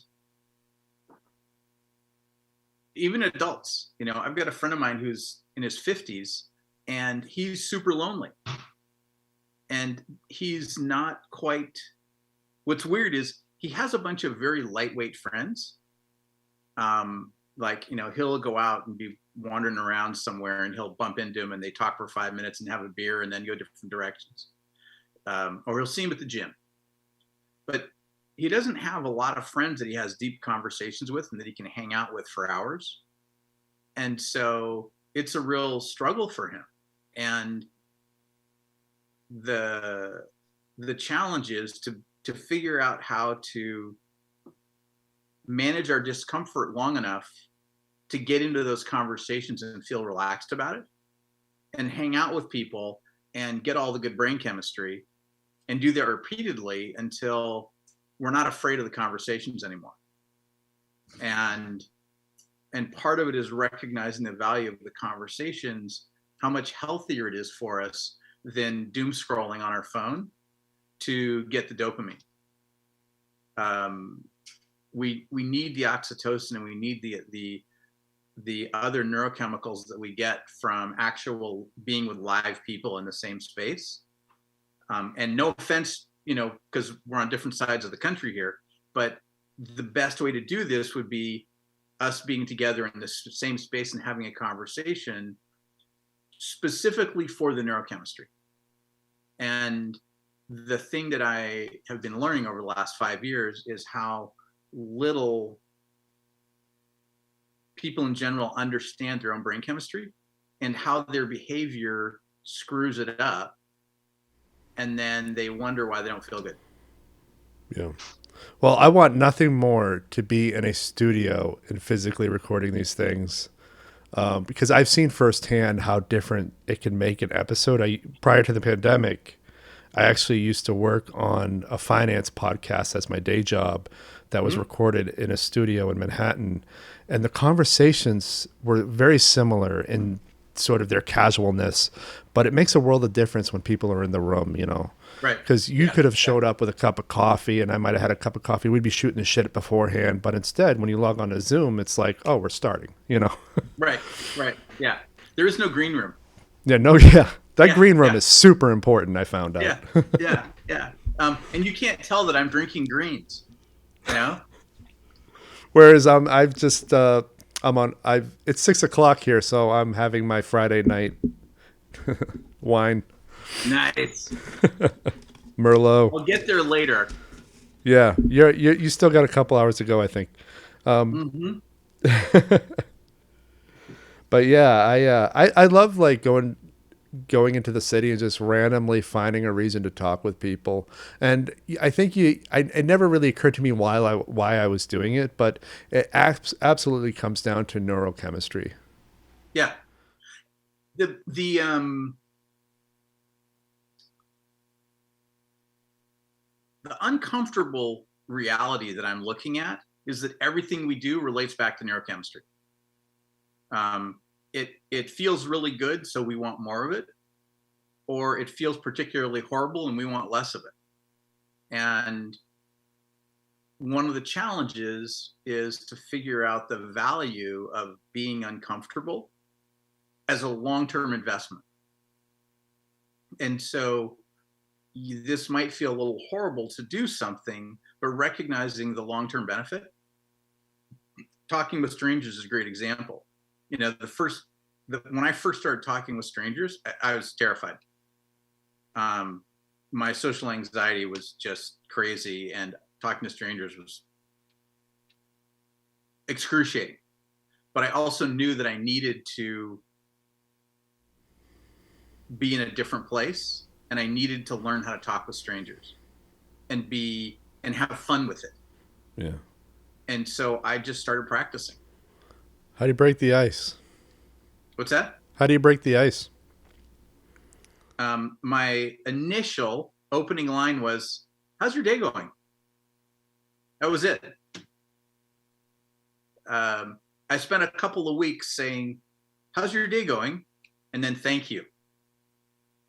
even adults. I've got a friend of mine who's in his 50s, and he's super lonely, and he's not quite. What's weird is he has a bunch of very lightweight friends. Like, he'll go out and be wandering around somewhere, and he'll bump into him, and they talk for 5 minutes and have a beer and then go different directions. Or he'll see him at the gym, but he doesn't have a lot of friends that he has deep conversations with and that he can hang out with for hours. And so it's a real struggle for him. And the challenge is to figure out how to manage our discomfort long enough to get into those conversations and feel relaxed about it, and hang out with people and get all the good brain chemistry, and do that repeatedly until we're not afraid of the conversations anymore. And part of it is recognizing the value of the conversations, how much healthier it is for us than doom scrolling on our phone to get the dopamine. We need the oxytocin, and we need the other neurochemicals that we get from actual being with live people in the same space. And no offense, because we're on different sides of the country here, but the best way to do this would be us being together in the same space and having a conversation specifically for the neurochemistry. And the thing that I have been learning over the last 5 years is how little people in general understand their own brain chemistry, and how their behavior screws it up, and then they wonder why they don't feel good. Yeah. Well, I want nothing more to be in a studio and physically recording these things, because I've seen firsthand how different it can make an episode. Prior to the pandemic, I actually used to work on a finance podcast as my day job that was recorded in a studio in Manhattan. And the conversations were very similar in sort of their casualness, but it makes a world of difference when people are in the room. Right. Because you Yeah. could have showed up with a cup of coffee and I might have had a cup of coffee. We'd be shooting the shit beforehand. But instead, when you log on to Zoom, it's like, oh, we're starting. Right. Right. Yeah. There is no green room. Yeah, no, yeah. That Yeah. green room Yeah. is super important, I found out. Yeah. Yeah. Yeah. And you can't tell that I'm drinking greens. You know. Whereas I've just I'm on I've it's 6 o'clock here, so I'm having my Friday night wine, Nice. Merlot. I'll get there later. Yeah, you still got a couple hours to go, I think. Mm-hmm. But yeah, I love like going into the city and just randomly finding a reason to talk with people. And I think it never really occurred to me why I was doing it, but it absolutely comes down to neurochemistry. Yeah. The uncomfortable reality that I'm looking at is that everything we do relates back to neurochemistry. It feels really good, so we want more of it, or it feels particularly horrible and we want less of it. And one of the challenges is to figure out the value of being uncomfortable as a long-term investment. And so this might feel a little horrible to do something, but recognizing the long-term benefit. Talking with strangers is a great example. You know, when I first started talking with strangers, I was terrified. My social anxiety was just crazy, and talking to strangers was excruciating. But I also knew that I needed to be in a different place, and I needed to learn how to talk with strangers and have fun with it. Yeah. And so I just started practicing. How do you break the ice? What's that? How do you break the ice? My initial opening line was, "How's your day going?" That was it. I spent a couple of weeks saying, "How's your day going?" and then "Thank you."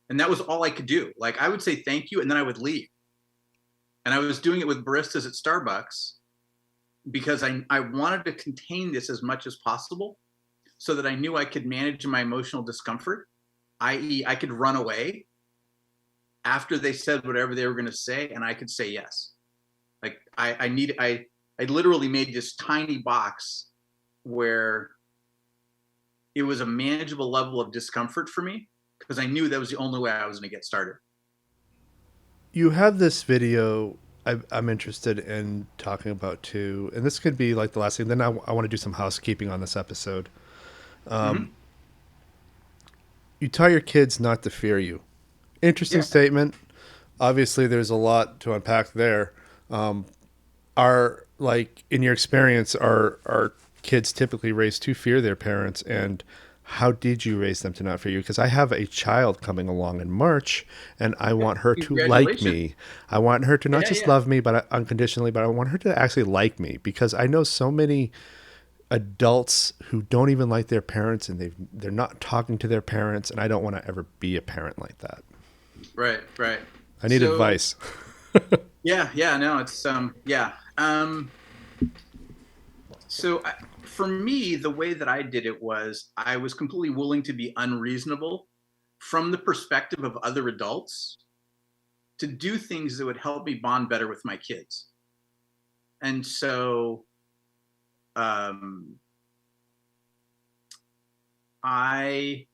And that was all I could do. Like, I would say thank you and then I would leave. And I was doing it with baristas at Starbucks because I wanted to contain this as much as possible so that I knew I could manage my emotional discomfort, i.e., I could run away after they said whatever they were going to say, and I could say yes. Like, I literally made this tiny box where it was a manageable level of discomfort for me because I knew that was the only way I was going to get started. You have this video I'm interested in talking about too, and this could be like the last thing. Then I want to do some housekeeping on this episode. You tell your kids not to fear you. Interesting Yeah. statement. Obviously, there's a lot to unpack there. Are like in your experience, are kids typically raised to fear their parents, and how did you raise them to not fear you? Because I have a child coming along in March, and I want her to like Congratulations. me. I want her to not Yeah, just yeah. love me, but unconditionally, but I want her to actually like me, because I know so many adults who don't even like their parents, and they're not talking to their parents, and I don't want to ever be a parent like that. Right, right. I need So advice. yeah, no, it's yeah. So for me, the way that I did it was I was completely willing to be unreasonable from the perspective of other adults to do things that would help me bond better with my kids. And so um, I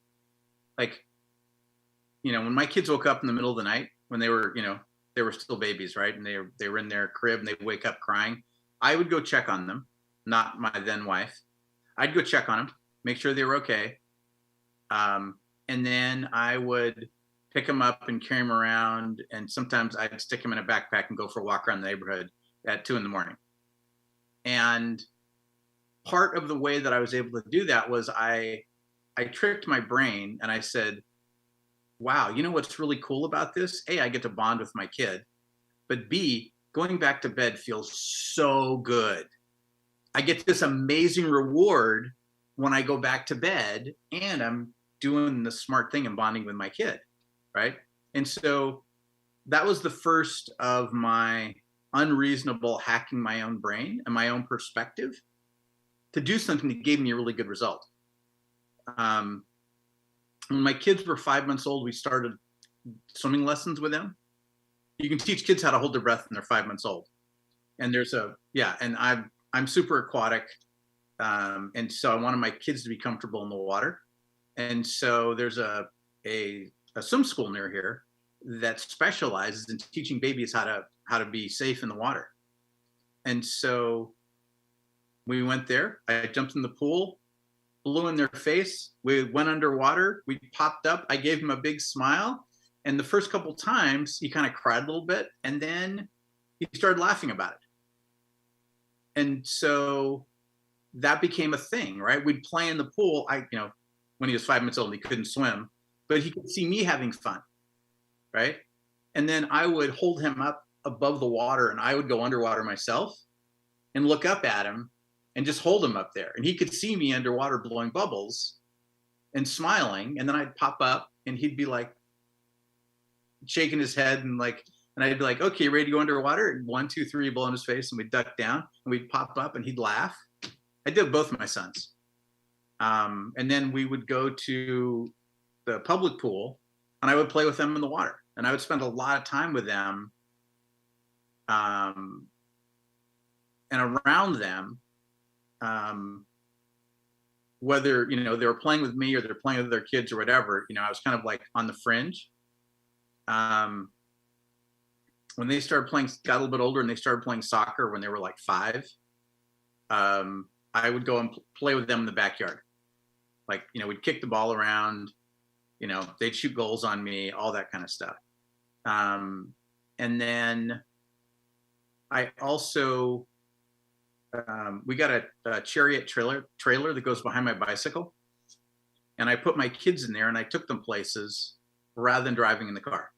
like, you know, when my kids woke up in the middle of the night when they were, you know, they were still babies, right? And they were in their crib and they wake up crying. I would go check on them, not my then wife. I'd go check on them, make sure they were okay. And then I would pick them up and carry them around. And sometimes I'd stick them in a backpack and go for a walk around the neighborhood at 2 a.m. And part of the way that I was able to do that was I tricked my brain and I said, wow, you know what's really cool about this? A, I get to bond with my kid, but B, going back to bed feels so good. I get this amazing reward when I go back to bed and I'm doing the smart thing and bonding with my kid, right? And so that was the first of my unreasonable hacking my own brain and my own perspective to do something that gave me a really good result. When my kids were 5 months old, we started swimming lessons with them. You can teach kids how to hold their breath when they're 5 months old. And and I'm super aquatic. And so I wanted my kids to be comfortable in the water. And so there's a swim school near here that specializes in teaching babies how to be safe in the water. And so we went there. I jumped in the pool, blew in their face. We went underwater. We popped up. I gave him a big smile. And the first couple times, he kind of cried a little bit. And then he started laughing about it. And so that became a thing, right? We'd play in the pool. When he was 5 months old, he couldn't swim, but he could see me having fun, right? And then I would hold him up above the water, and I would go underwater myself and look up at him and just hold him up there. And he could see me underwater blowing bubbles and smiling. And then I'd pop up and he'd be like shaking his head and like, and I'd be like, okay, ready to go underwater? And 1, 2, 3, blow in his face, and we'd duck down and we'd pop up and he'd laugh. I did both of my sons. And then we would go to the public pool and I would play with them in the water. And I would spend a lot of time with them and around them, whether, you know, they were playing with me or they're playing with their kids or whatever, you know, I was kind of like on the fringe. When they started playing, got a little bit older and they started playing soccer when they were like 5, I would go and play with them in the backyard. Like, you know, we'd kick the ball around, you know, they'd shoot goals on me, all that kind of stuff. And then I also, we got a Chariot trailer that goes behind my bicycle. And I put my kids in there and I took them places rather than driving in the car.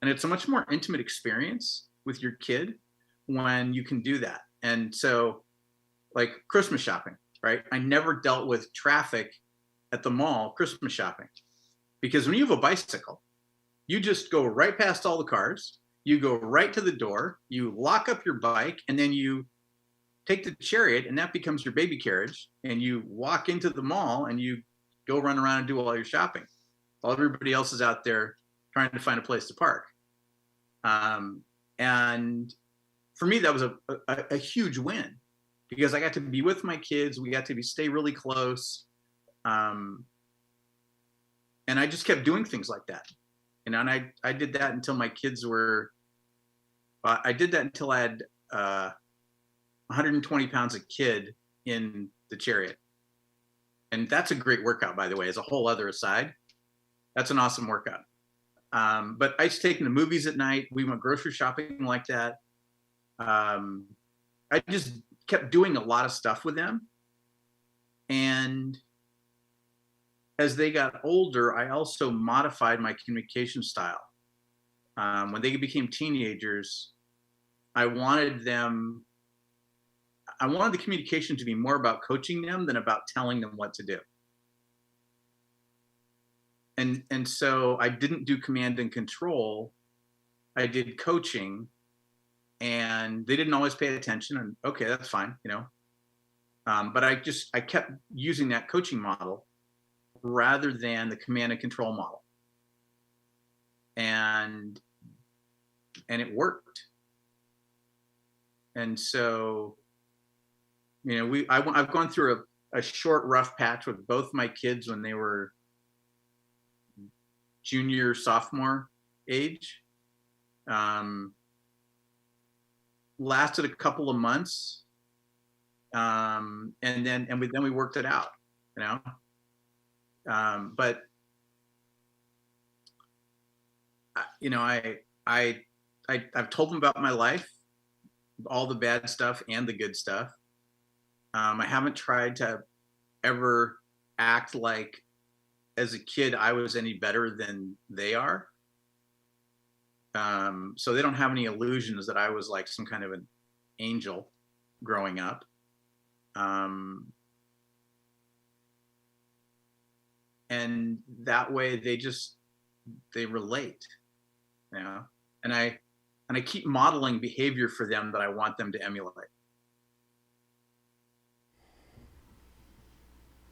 And it's a much more intimate experience with your kid when you can do that. And so, like Christmas shopping, right? I never dealt with traffic at the mall Christmas shopping, because when you have a bicycle, you just go right past all the cars, you go right to the door, you lock up your bike, and then you take the Chariot, and that becomes your baby carriage, and you walk into the mall and you go run around and do all your shopping while everybody else is out there trying to find a place to park. And for me, that was a huge win, because I got to be with my kids. We got to stay really close. And I just kept doing things like that. You know, and I did that until my kids were, I did that until I had 120 pounds a kid in the Chariot. And that's a great workout, by the way, as a whole other aside. That's an awesome workout. But I used to take them to movies at night. We went grocery shopping like that. I just kept doing a lot of stuff with them. And as they got older, I also modified my communication style. When they became teenagers, I wanted the communication to be more about coaching them than about telling them what to do. And so I didn't do command and control. I did coaching, and they didn't always pay attention, and okay, that's fine, you know. But I kept using that coaching model rather than the command and control model. And it worked. And so, you know, I've gone through a short, rough patch with both my kids when they were junior, sophomore age. Lasted a couple of months. And then we worked it out, you know. But you know, I've told them about my life, all the bad stuff and the good stuff. I haven't tried to ever act like as a kid I was any better than they are. So they don't have any illusions that I was like some kind of an angel growing up. And that way they relate, you know, and I keep modeling behavior for them that I want them to emulate.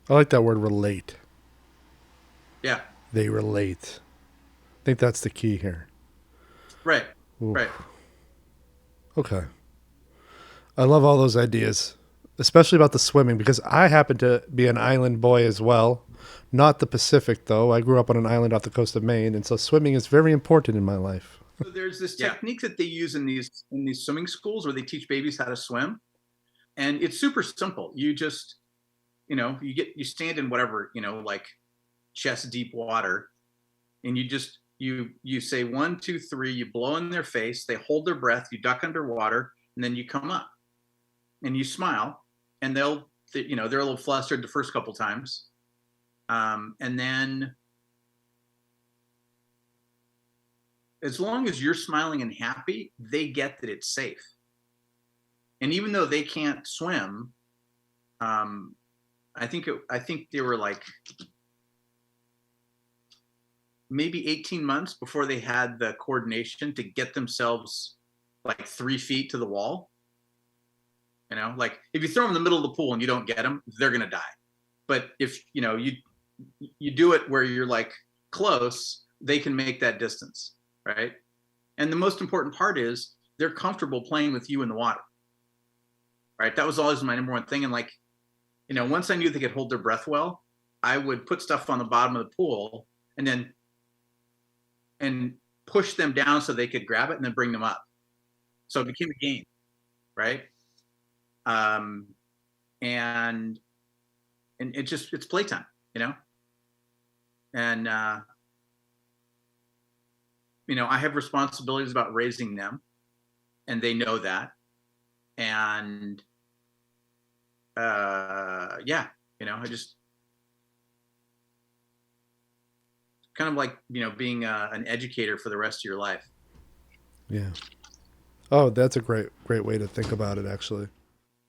I like that word, relate. Yeah. They relate. I think that's the key here. Right. Oof. Right. Okay. I love all those ideas, especially about the swimming, because I happen to be an island boy as well. Not the Pacific, though. I grew up on an island off the coast of Maine, and so swimming is very important in my life. So there's this technique that they use in these swimming schools where they teach babies how to swim, and it's super simple. You just, you know, you stand in whatever, you know, like chest deep water, and you say 1, 2, 3, you blow in their face, they hold their breath, you duck underwater, and then you come up and you smile, and they're a little flustered the first couple times. And then as long as you're smiling and happy, they get that it's safe. And even though they can't swim, I think they were like maybe 18 months before they had the coordination to get themselves like 3 feet to the wall. You know, like if you throw them in the middle of the pool and you don't get them, they're going to die. But if, you know, you do it where you're like close, they can make that distance, right? And the most important part is they're comfortable playing with you in the water, right? That was always my number one thing. And like, you know, once I knew they could hold their breath well, I would put stuff on the bottom of the pool and push them down so they could grab it and then bring them up. So it became a game, right? And it's playtime, you know? And, you know, I have responsibilities about raising them, and they know that. And, yeah, you know, I just kind of like, you know, being an educator for the rest of your life. Yeah. Oh, that's a great way to think about it, actually.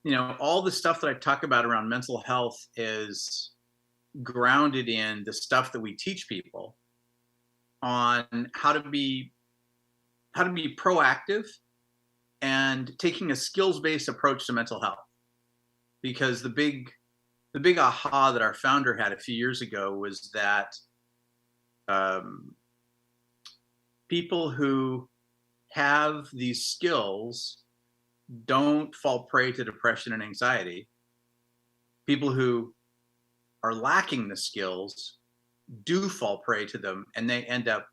You know, all the stuff that I talk about around mental health is grounded in the stuff that we teach people on how to be proactive and taking a skills-based approach to mental health. Because the big aha that our founder had a few years ago was that people who have these skills don't fall prey to depression and anxiety. People who are lacking the skills do fall prey to them, and they end up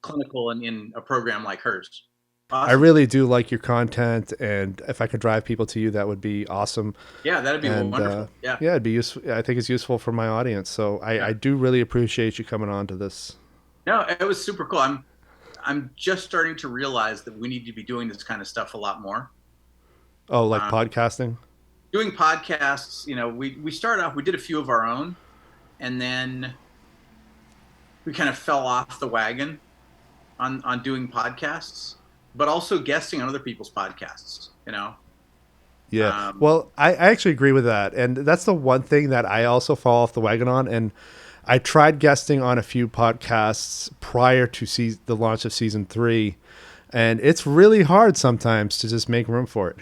clinical and in a program like hers. Awesome. I really do like your content, and if I could drive people to you, that would be awesome. Yeah, that'd be wonderful. Yeah, it'd be useful. I think it's useful for my audience. So I do really appreciate you coming on to this. No, it was super cool. I'm just starting to realize that we need to be doing this kind of stuff a lot more. Oh, like podcasting? Doing podcasts, you know, we started off, we did a few of our own, and then we kind of fell off the wagon on doing podcasts, but also guesting on other people's podcasts, you know? Yeah. Well, I actually agree with that. And that's the one thing that I also fall off the wagon on. And I tried guesting on a few podcasts prior to the launch of season 3. And it's really hard sometimes to just make room for it.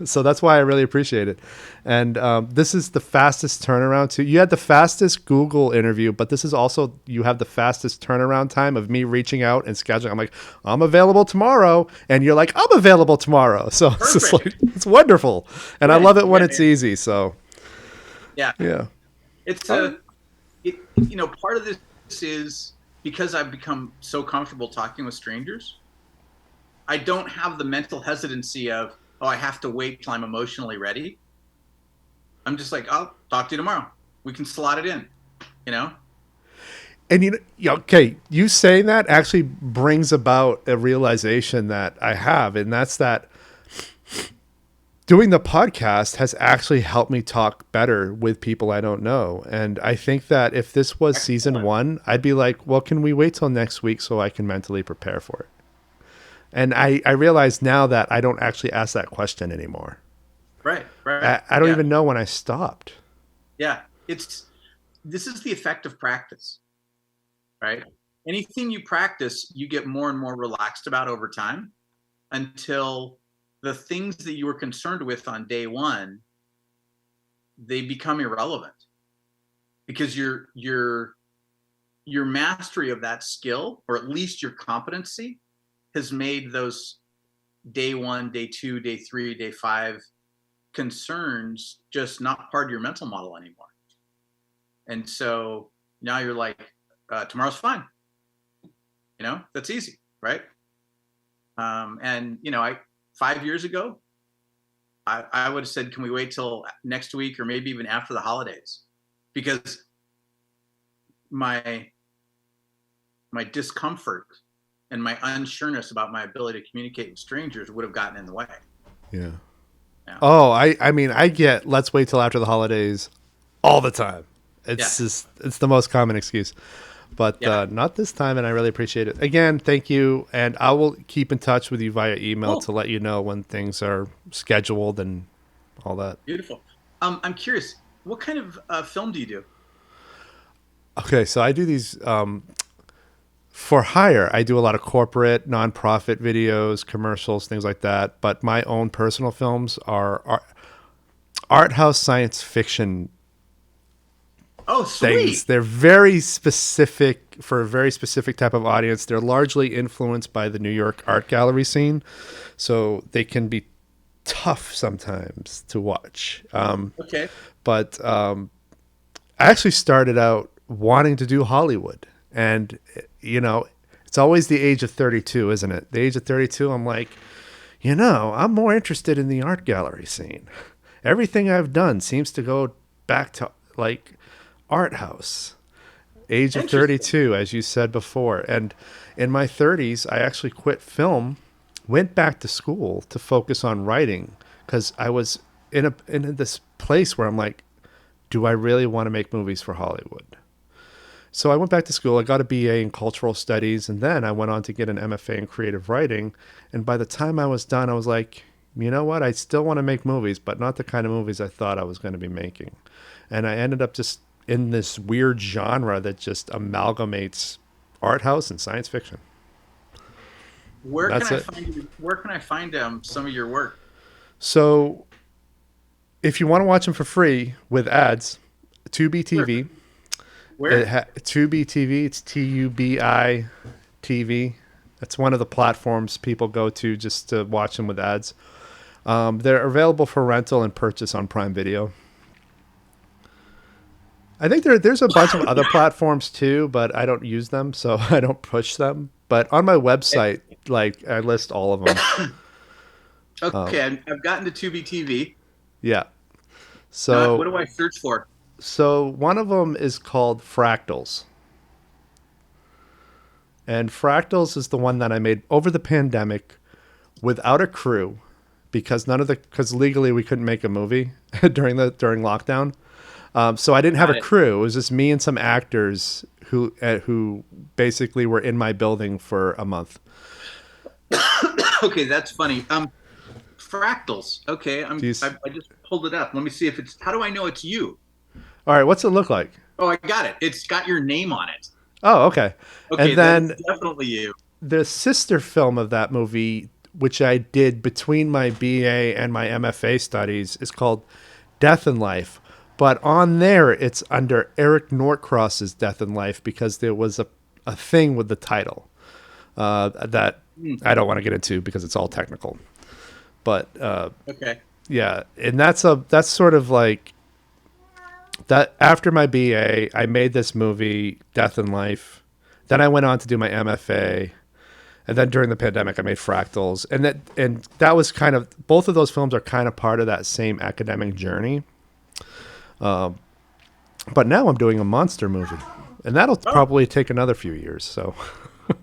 So that's why I really appreciate it. And this is the fastest turnaround too. You had the fastest Google interview, but this is also, you have the fastest turnaround time of me reaching out and scheduling. I'm like, I'm available tomorrow. And you're like, I'm available tomorrow. So it's just like, it's wonderful. And I love it when it's easy. So yeah. It's you know, part of this is because I've become so comfortable talking with strangers. I don't have the mental hesitancy of, oh, I have to wait till I'm emotionally ready. I'm just like, I'll talk to you tomorrow. We can slot it in, you know? And you saying that actually brings about a realization that I have, and that's that doing the podcast has actually helped me talk better with people I don't know. And I think that if this was season 1, I'd be like, well, can we wait till next week so I can mentally prepare for it? And I realize now that I don't actually ask that question anymore. Right. I don't even know when I stopped. Yeah. This is the effect of practice, right? Anything you practice, you get more and more relaxed about over time until the things that you were concerned with on day 1, they become irrelevant because your mastery of that skill, or at least your competency, has made those day 1, day 2, day 3, day 5 concerns just not part of your mental model anymore. And so now you're like, tomorrow's fine. You know, that's easy, right? And, you know, 5 years ago, I would have said, can we wait till next week or maybe even after the holidays? Because my discomfort and my unsureness about my ability to communicate with strangers would have gotten in the way. Yeah. Oh, I mean, I get, let's wait till after the holidays all the time. It's just, it's the most common excuse. but Yeah. not this time, and I really appreciate it. Again, thank you, and I will keep in touch with you via email Cool. to let you know when things are scheduled and all that. Beautiful. I'm curious, what kind of film do you do? Okay, so I do these for hire. I do a lot of corporate, nonprofit videos, commercials, things like that. But my own personal films are art house science fiction Oh, things. sweet. They're very specific for a very specific type of audience. They're largely influenced by the New York art gallery scene, so they can be tough sometimes to watch. Okay. But I actually started out wanting to do Hollywood, and it's always the age of 32, isn't it? The age of 32, I'm like, I'm more interested in the art gallery scene. Everything I've done seems to go back to like art house. Age of Interesting. 32, as you said before. And in my 30s, I actually quit film, went back to school to focus on writing because I was in this place where I'm like, do I really want to make movies for Hollywood? So I went back to school. I got a BA in cultural studies, and then I went on to get an MFA in creative writing. And by the time I was done, I was like, you know what? I still want to make movies, but not the kind of movies I thought I was going to be making. And I ended up just in this weird genre that just amalgamates art house and science fiction. Where can That's I it. find you? Where can I find some of your work? So if you want to watch them for free with ads, Tubi Sure. TV, Where? Tubi TV, it's Tubi TV. That's one of the platforms people go to just to watch them with ads. They're available for rental and purchase on Prime Video. I think there's a bunch of other platforms too, but I don't use them, so I don't push them. But on my website, like I list all of them. Okay, I've gotten to Tubi TV. Yeah. Now, what So do I search for? one of them is called Fractals. And Fractals is the one that I made over the pandemic without a crew because legally we couldn't make a movie during lockdown. So I didn't have a Got it. crew. It was just me and some actors who basically were in my building for a month. Okay, that's funny. Fractals. Okay, These. I just pulled it up. Let me see if it's. How do I know it's you? All right, what's it look like? Oh, I got it. It's got your name on it. Oh, okay. Okay, And that is then definitely you. the sister film of that movie, which I did between my BA and my MFA studies, is called Death and Life. But on there, it's under Eric Norcross's Death and Life because there was a thing with the title that Hmm, I don't want to get into because it's all technical. But okay. yeah, and that's sort of like that. After my BA, I made this movie, Death and Life. Then I went on to do my MFA, and then during the pandemic, I made Fractals, and that was kind of both of those films are kind of part of that same academic journey. But now I'm doing a monster movie, and that'll Oh, probably take another few years. So,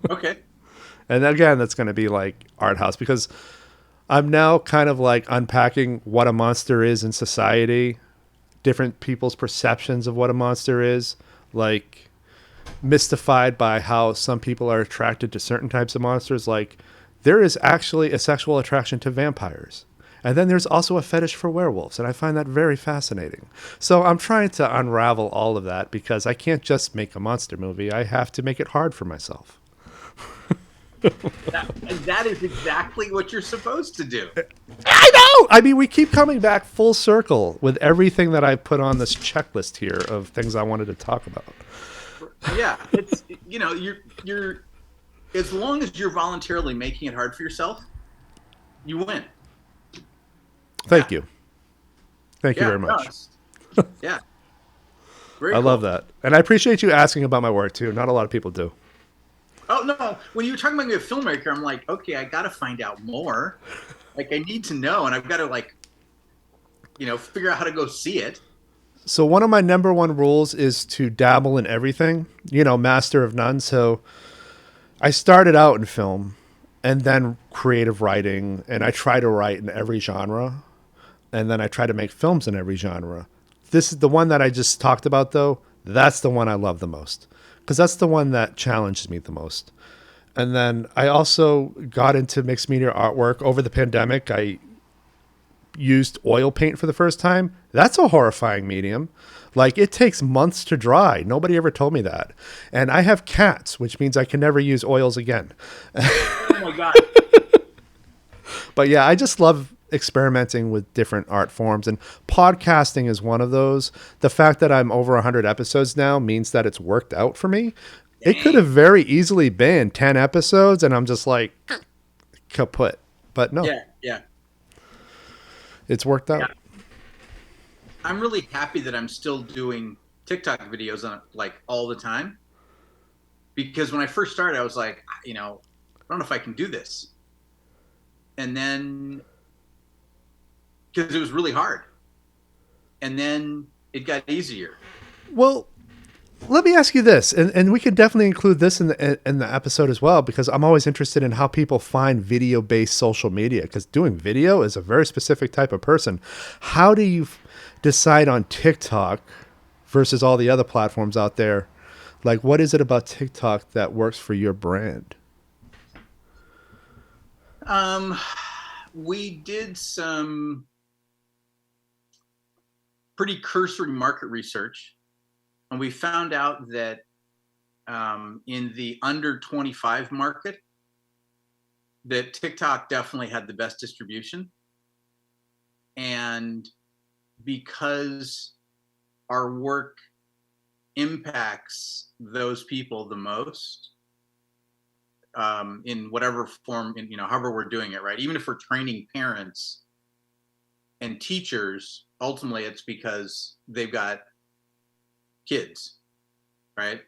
okay. and again, that's going to be like art house because I'm now kind of like unpacking what a monster is in society, different people's perceptions of what a monster is, like mystified by how some people are attracted to certain types of monsters. Like there is actually a sexual attraction to vampires. And then there's also a fetish for werewolves, and I find that very fascinating. So I'm trying to unravel all of that because I can't just make a monster movie. I have to make it hard for myself. That is exactly what you're supposed to do. I know. I mean, we keep coming back full circle with everything that I put on this checklist here of things I wanted to talk about. Yeah, it's you're as long as you're voluntarily making it hard for yourself, you win. Yeah, Thank you. Thank you yeah, very no, much. yeah, very I love cool. that. And I appreciate you asking about my work too. Not a lot of people do. Oh no, when you were talking about being a filmmaker, I'm like, okay, I got to find out more. Like, I need to know, and I've got to figure out how to go see it. So one of my number one rules is to dabble in everything, master of none. So I started out in film and then creative writing, and I try to write in every genre, and then I try to make films in every genre. This is the one that I just talked about, though. That's the one I love the most because that's the one that challenges me the most. And then I also got into mixed media artwork over the pandemic. I used oil paint for the first time. That's a horrifying medium. Like, it takes months to dry. Nobody ever told me that. And I have cats, which means I can never use oils again. Oh my God. But yeah, I just love experimenting with different art forms, and podcasting is one of those. The fact that I'm over 100 episodes now means that it's worked out for me. It could Dang. have very easily been 10 episodes and I'm just like kaput. But no, Yeah, yeah, it's worked yeah. out. I'm really happy that I'm still doing TikTok videos on like all the time, because when I first started, I was like, I don't know if I can do this. And then, because it was really hard. And then it got easier. Well, let me ask you this, and we could definitely include this in the episode as well, because I'm always interested in how people find video based social media. Because doing video is a very specific type of person. How do you decide on TikTok versus all the other platforms out there? Like, what is it about TikTok that works for your brand? Um, we did some pretty cursory market research, and we found out that in the under 25 market, that TikTok definitely had the best distribution. And because our work impacts those people the most, in whatever form, however we're doing it, right? Even if we're training parents and teachers, ultimately it's because they've got kids, right?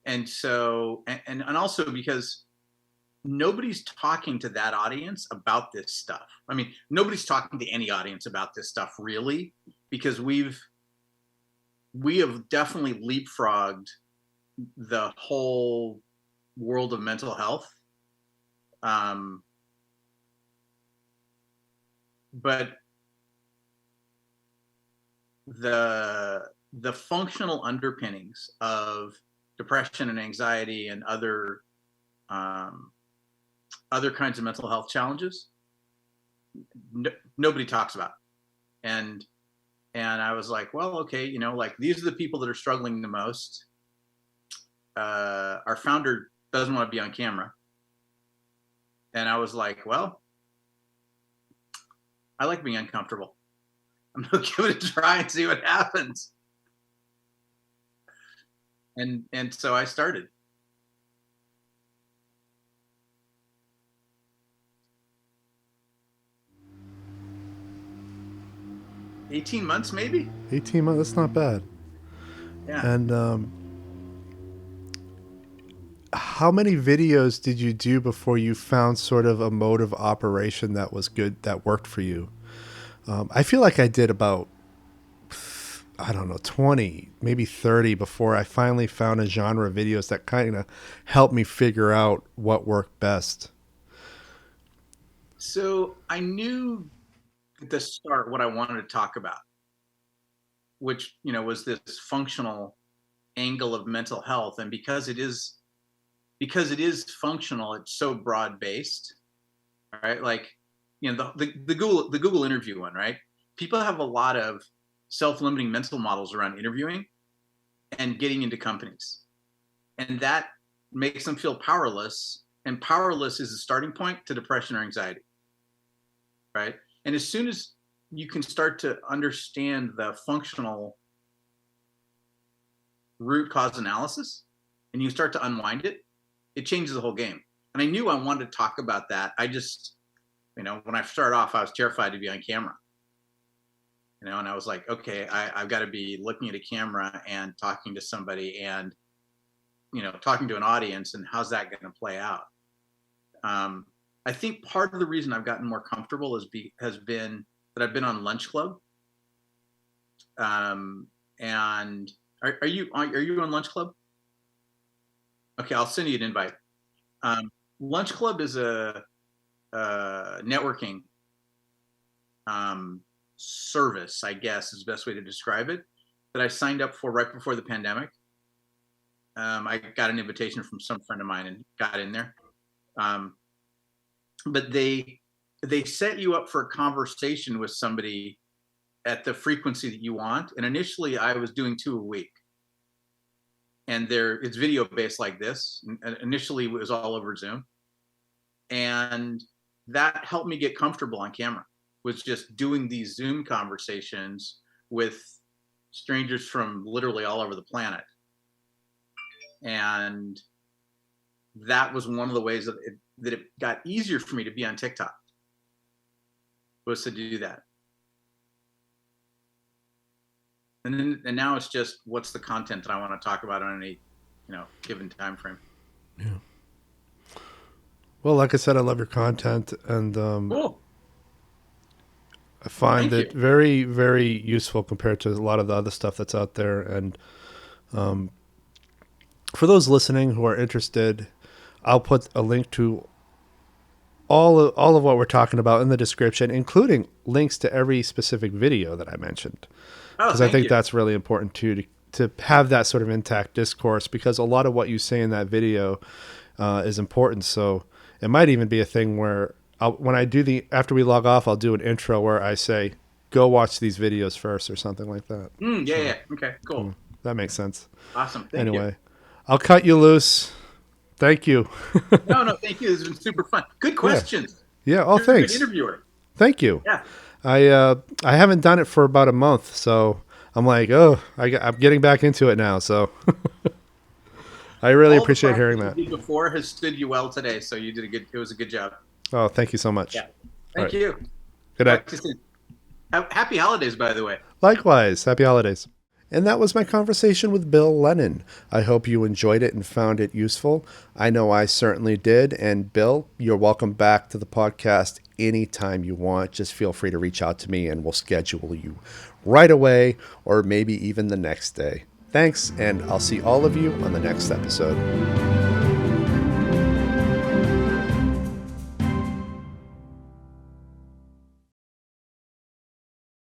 And so, and also because nobody's talking to that audience about this stuff. I mean, nobody's talking to any audience about this stuff really, because we have definitely leapfrogged the whole world of mental health. But the functional underpinnings of depression and anxiety and other kinds of mental health challenges, nobody talks about. And I was like, well, okay, like these are the people that are struggling the most. Our founder doesn't want to be on camera. And I was like, well, I like being uncomfortable. I'm gonna give it a try and see what happens. And so I started. 18 months maybe. 18 months, that's not bad. Yeah. And how many videos did you do before you found sort of a mode of operation that was good, that worked for you? I feel like I did about, I don't know, 20, maybe 30 before I finally found a genre of videos that kind of helped me figure out what worked best. So I knew at the start what I wanted to talk about, which was this functional angle of mental health. And because it is functional, it's so broad based, right? Like, the Google interview one, right? People have a lot of self-limiting mental models around interviewing and getting into companies, and that makes them feel powerless. And powerless is a starting point to depression or anxiety, right? And as soon as you can start to understand the functional root cause analysis and you start to unwind it, it changes the whole game. And I knew I wanted to talk about that. I just, when I started off, I was terrified to be on camera, and I was like, okay, I've got to be looking at a camera and talking to somebody and, talking to an audience, and how's that going to play out? I think part of the reason I've gotten more comfortable has been that I've been on Lunch Club. And are you on Lunch Club? Okay, I'll send you an invite. Lunch Club is a networking service, I guess is the best way to describe it, that I signed up for right before the pandemic. I got an invitation from some friend of mine and got in there. Um, but they set you up for a conversation with somebody at the frequency that you want. And initially, I was doing 2 a week, and it's video based like this. And initially, it was all over Zoom, and that helped me get comfortable on camera. Was just doing these Zoom conversations with strangers from literally all over the planet. And that was one of the ways that it got easier for me to be on TikTok, was to do that. And now it's just, what's the content that I want to talk about on any, given time frame. Yeah. Well, like I said, I love your content, and Cool. I find it very, very useful compared to a lot of the other stuff that's out there. And for those listening who are interested, I'll put a link to all of what we're talking about in the description, including links to every specific video that I mentioned. Because I think that's really important too, to have that sort of intact discourse, because a lot of what you say in that video is important. So it might even be a thing where when I do after we log off, I'll do an intro where I say, go watch these videos first or something like that. Yeah. Okay, cool. That makes sense. Awesome. Thank you. I'll cut you loose. Thank you. No, thank you. This has been super fun. Good questions. Yeah. Oh, thanks. Good interviewer. Thank you. Yeah. I haven't done it for about a month, so I'm like, I'm getting back into it now. So I really appreciate hearing that. You did before has stood you well today, so you did it was a good job. Oh, thank you so much. Yeah. Thank you. Good night. Happy holidays, by the way. Likewise. Happy holidays. And that was my conversation with Bill Lennan. I hope you enjoyed it and found it useful. I know I certainly did. And Bill, you're welcome back to the podcast anytime you want. Just feel free to reach out to me and we'll schedule you right away, or maybe even the next day. Thanks, and I'll see all of you on the next episode.